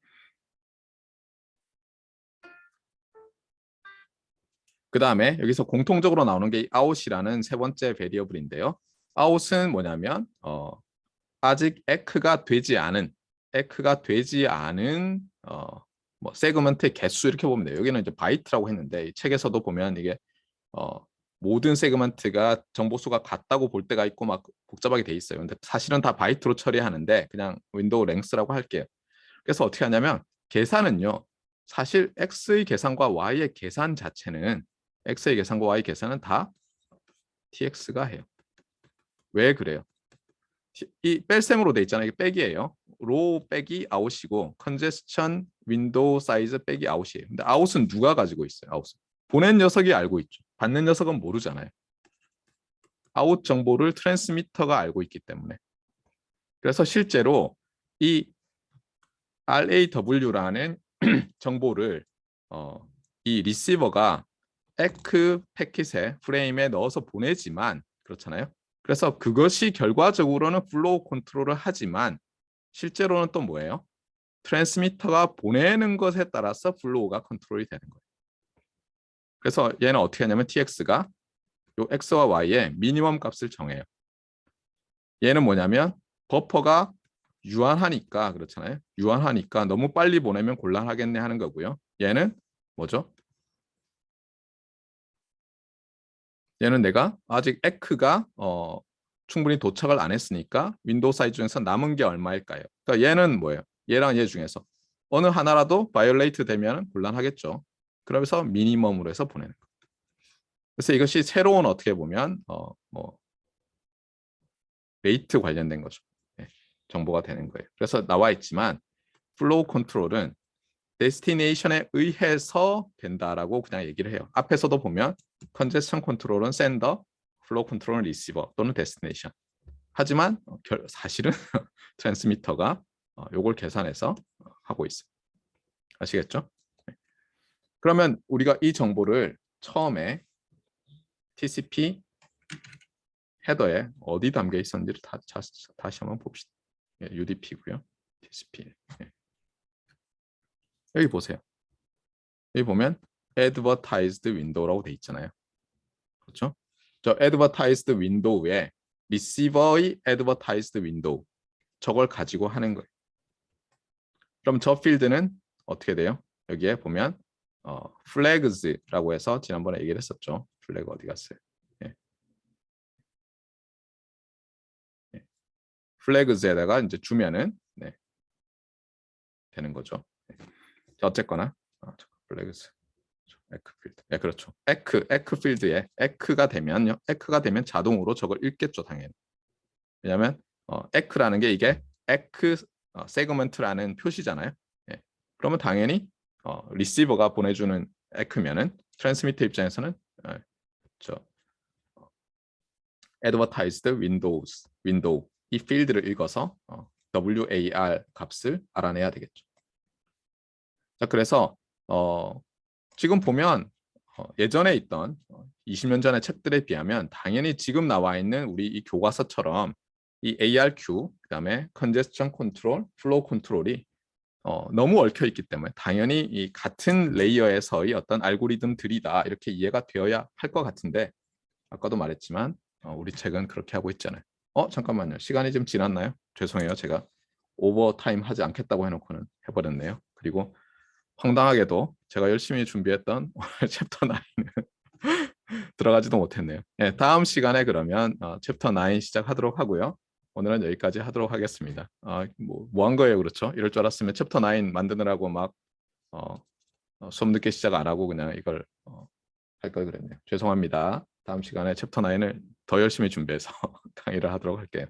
그 다음에 여기서 공통적으로 나오는 게 out이라는 세 번째 베리어블인데요. out은 뭐냐면 아직 에크가 되지 않은 뭐 세그먼트의 개수 이렇게 보면 돼요. 여기는 이제 바이트라고 했는데 이 책에서도 보면 이게 어, 모든 세그먼트가 정보수가 같다고 볼 때가 있고 막 복잡하게 돼 있어요. 근데 사실은 다 바이트로 처리하는데 그냥 윈도우 랭스라고 할게요. 그래서 어떻게 하냐면 계산은요. 사실 x의 계산과 y의 계산 자체는 x의 계산과 y 계산은 다 tx가 해요. 왜 그래요? 이 뺄셈으로 돼 있잖아요. 이게 백이에요. 로 빼기 아웃이고 컨제스천 윈도우 사이즈 빼기 아웃이에요. 근데 아웃은 누가 가지고 있어요? 아웃은 보낸 녀석이 알고 있죠. 받는 녀석은 모르잖아요. 아웃 정보를 트랜스미터가 알고 있기 때문에. 그래서 실제로 이 RAW라는 정보를 이 리시버가 에크 패킷에 프레임에 넣어서 보내지만 그렇잖아요. 그래서 그것이 결과적으로는 플로우 컨트롤을 하지만 실제로는 또 뭐예요? 트랜스미터가 보내는 것에 따라서 플로우가 컨트롤이 되는 거예요. 그래서 얘는 어떻게 하냐면 TX가 요 X와 Y의 미니멈 값을 정해요. 얘는 뭐냐면 버퍼가 유한하니까 그렇잖아요. 유한하니까 너무 빨리 보내면 곤란하겠네 하는 거고요. 얘는 뭐죠? 얘는 내가 아직 에크가 충분히 도착을 안 했으니까 윈도우 사이즈 중에서 남은 게 얼마일까요? 그러니까 얘는 뭐예요? 얘랑 얘 중에서 어느 하나라도 바이올레이트 되면 곤란하겠죠. 그러면서 미니멈으로 해서 보내는 거예요. 그래서 이것이 새로운 어떻게 보면 뭐 레이트 관련된 거죠. 네, 정보가 되는 거예요. 그래서 나와 있지만 플로우 컨트롤은 데스티네이션에 의해서 된다라고 그냥 얘기를 해요. 앞에서도 보면 컨제스천 컨트롤은 샌더, 플로우 컨트롤은 리시버 또는 데스티네이션. 하지만 사실은 트랜스미터가 요걸 계산해서 하고 있어요. 아시겠죠? 네. 그러면 우리가 이 정보를 처음에 TCP 헤더에 어디 담겨 있었는지를 다시 한번 봅시다. 예, UDP고요. TCP. 예. 여기 보세요. 여기 보면 advertised window라고 돼 있잖아요. 그렇죠? 저 advertised window에 receiver의 advertised window 저걸 가지고 하는 거예요. 그럼 저 필드는 어떻게 돼요? 여기에 보면 flags라고 해서 지난번에 얘기를 했었죠. 플래그 어디 갔어요? 예. 예. flags에다가 이제 주면은 네, 되는 거죠. 네. 어쨌거나 플래그스 에크 필드. 네, 그렇죠. 에크 필드에 에크가 되면요. 에크가 되면 자동으로 저걸 읽겠죠, 당연히. 왜냐하면 에크라는 게 이게 에크 세그먼트라는 표시잖아요. 예. 그러면 당연히 리시버가 보내주는 에크면은 트랜스미터 입장에서는 저 advertised window 이 필드를 읽어서 WAR 값을 알아내야 되겠죠. 자, 그래서 지금 보면 예전에 있던 20년 전의 책들에 비하면 당연히 지금 나와 있는 우리 이 교과서처럼 이 ARQ, 그다음에 컨제스션 컨트롤, 플로우 컨트롤이 너무 얽혀 있기 때문에 당연히 이 같은 레이어에서의 어떤 알고리즘들이다 이렇게 이해가 되어야 할 것 같은데 아까도 말했지만 우리 책은 그렇게 하고 있잖아요. 잠깐만요. 시간이 좀 지났나요? 죄송해요. 제가 오버타임 하지 않겠다고 해놓고는 해버렸네요. 그리고 황당하게도 제가 열심히 준비했던 오늘 챕터 9은 들어가지도 못했네요. 네, 다음 시간에 그러면 챕터 9 시작하도록 하고요. 오늘은 여기까지 하도록 하겠습니다. 뭐 한 거예요, 그렇죠? 이럴 줄 알았으면 챕터 9 만드느라고 막 수업 늦게 시작 안 하고 그냥 이걸 할 걸 그랬네요. 죄송합니다. 다음 시간에 챕터 9을 더 열심히 준비해서 강의를 하도록 할게요.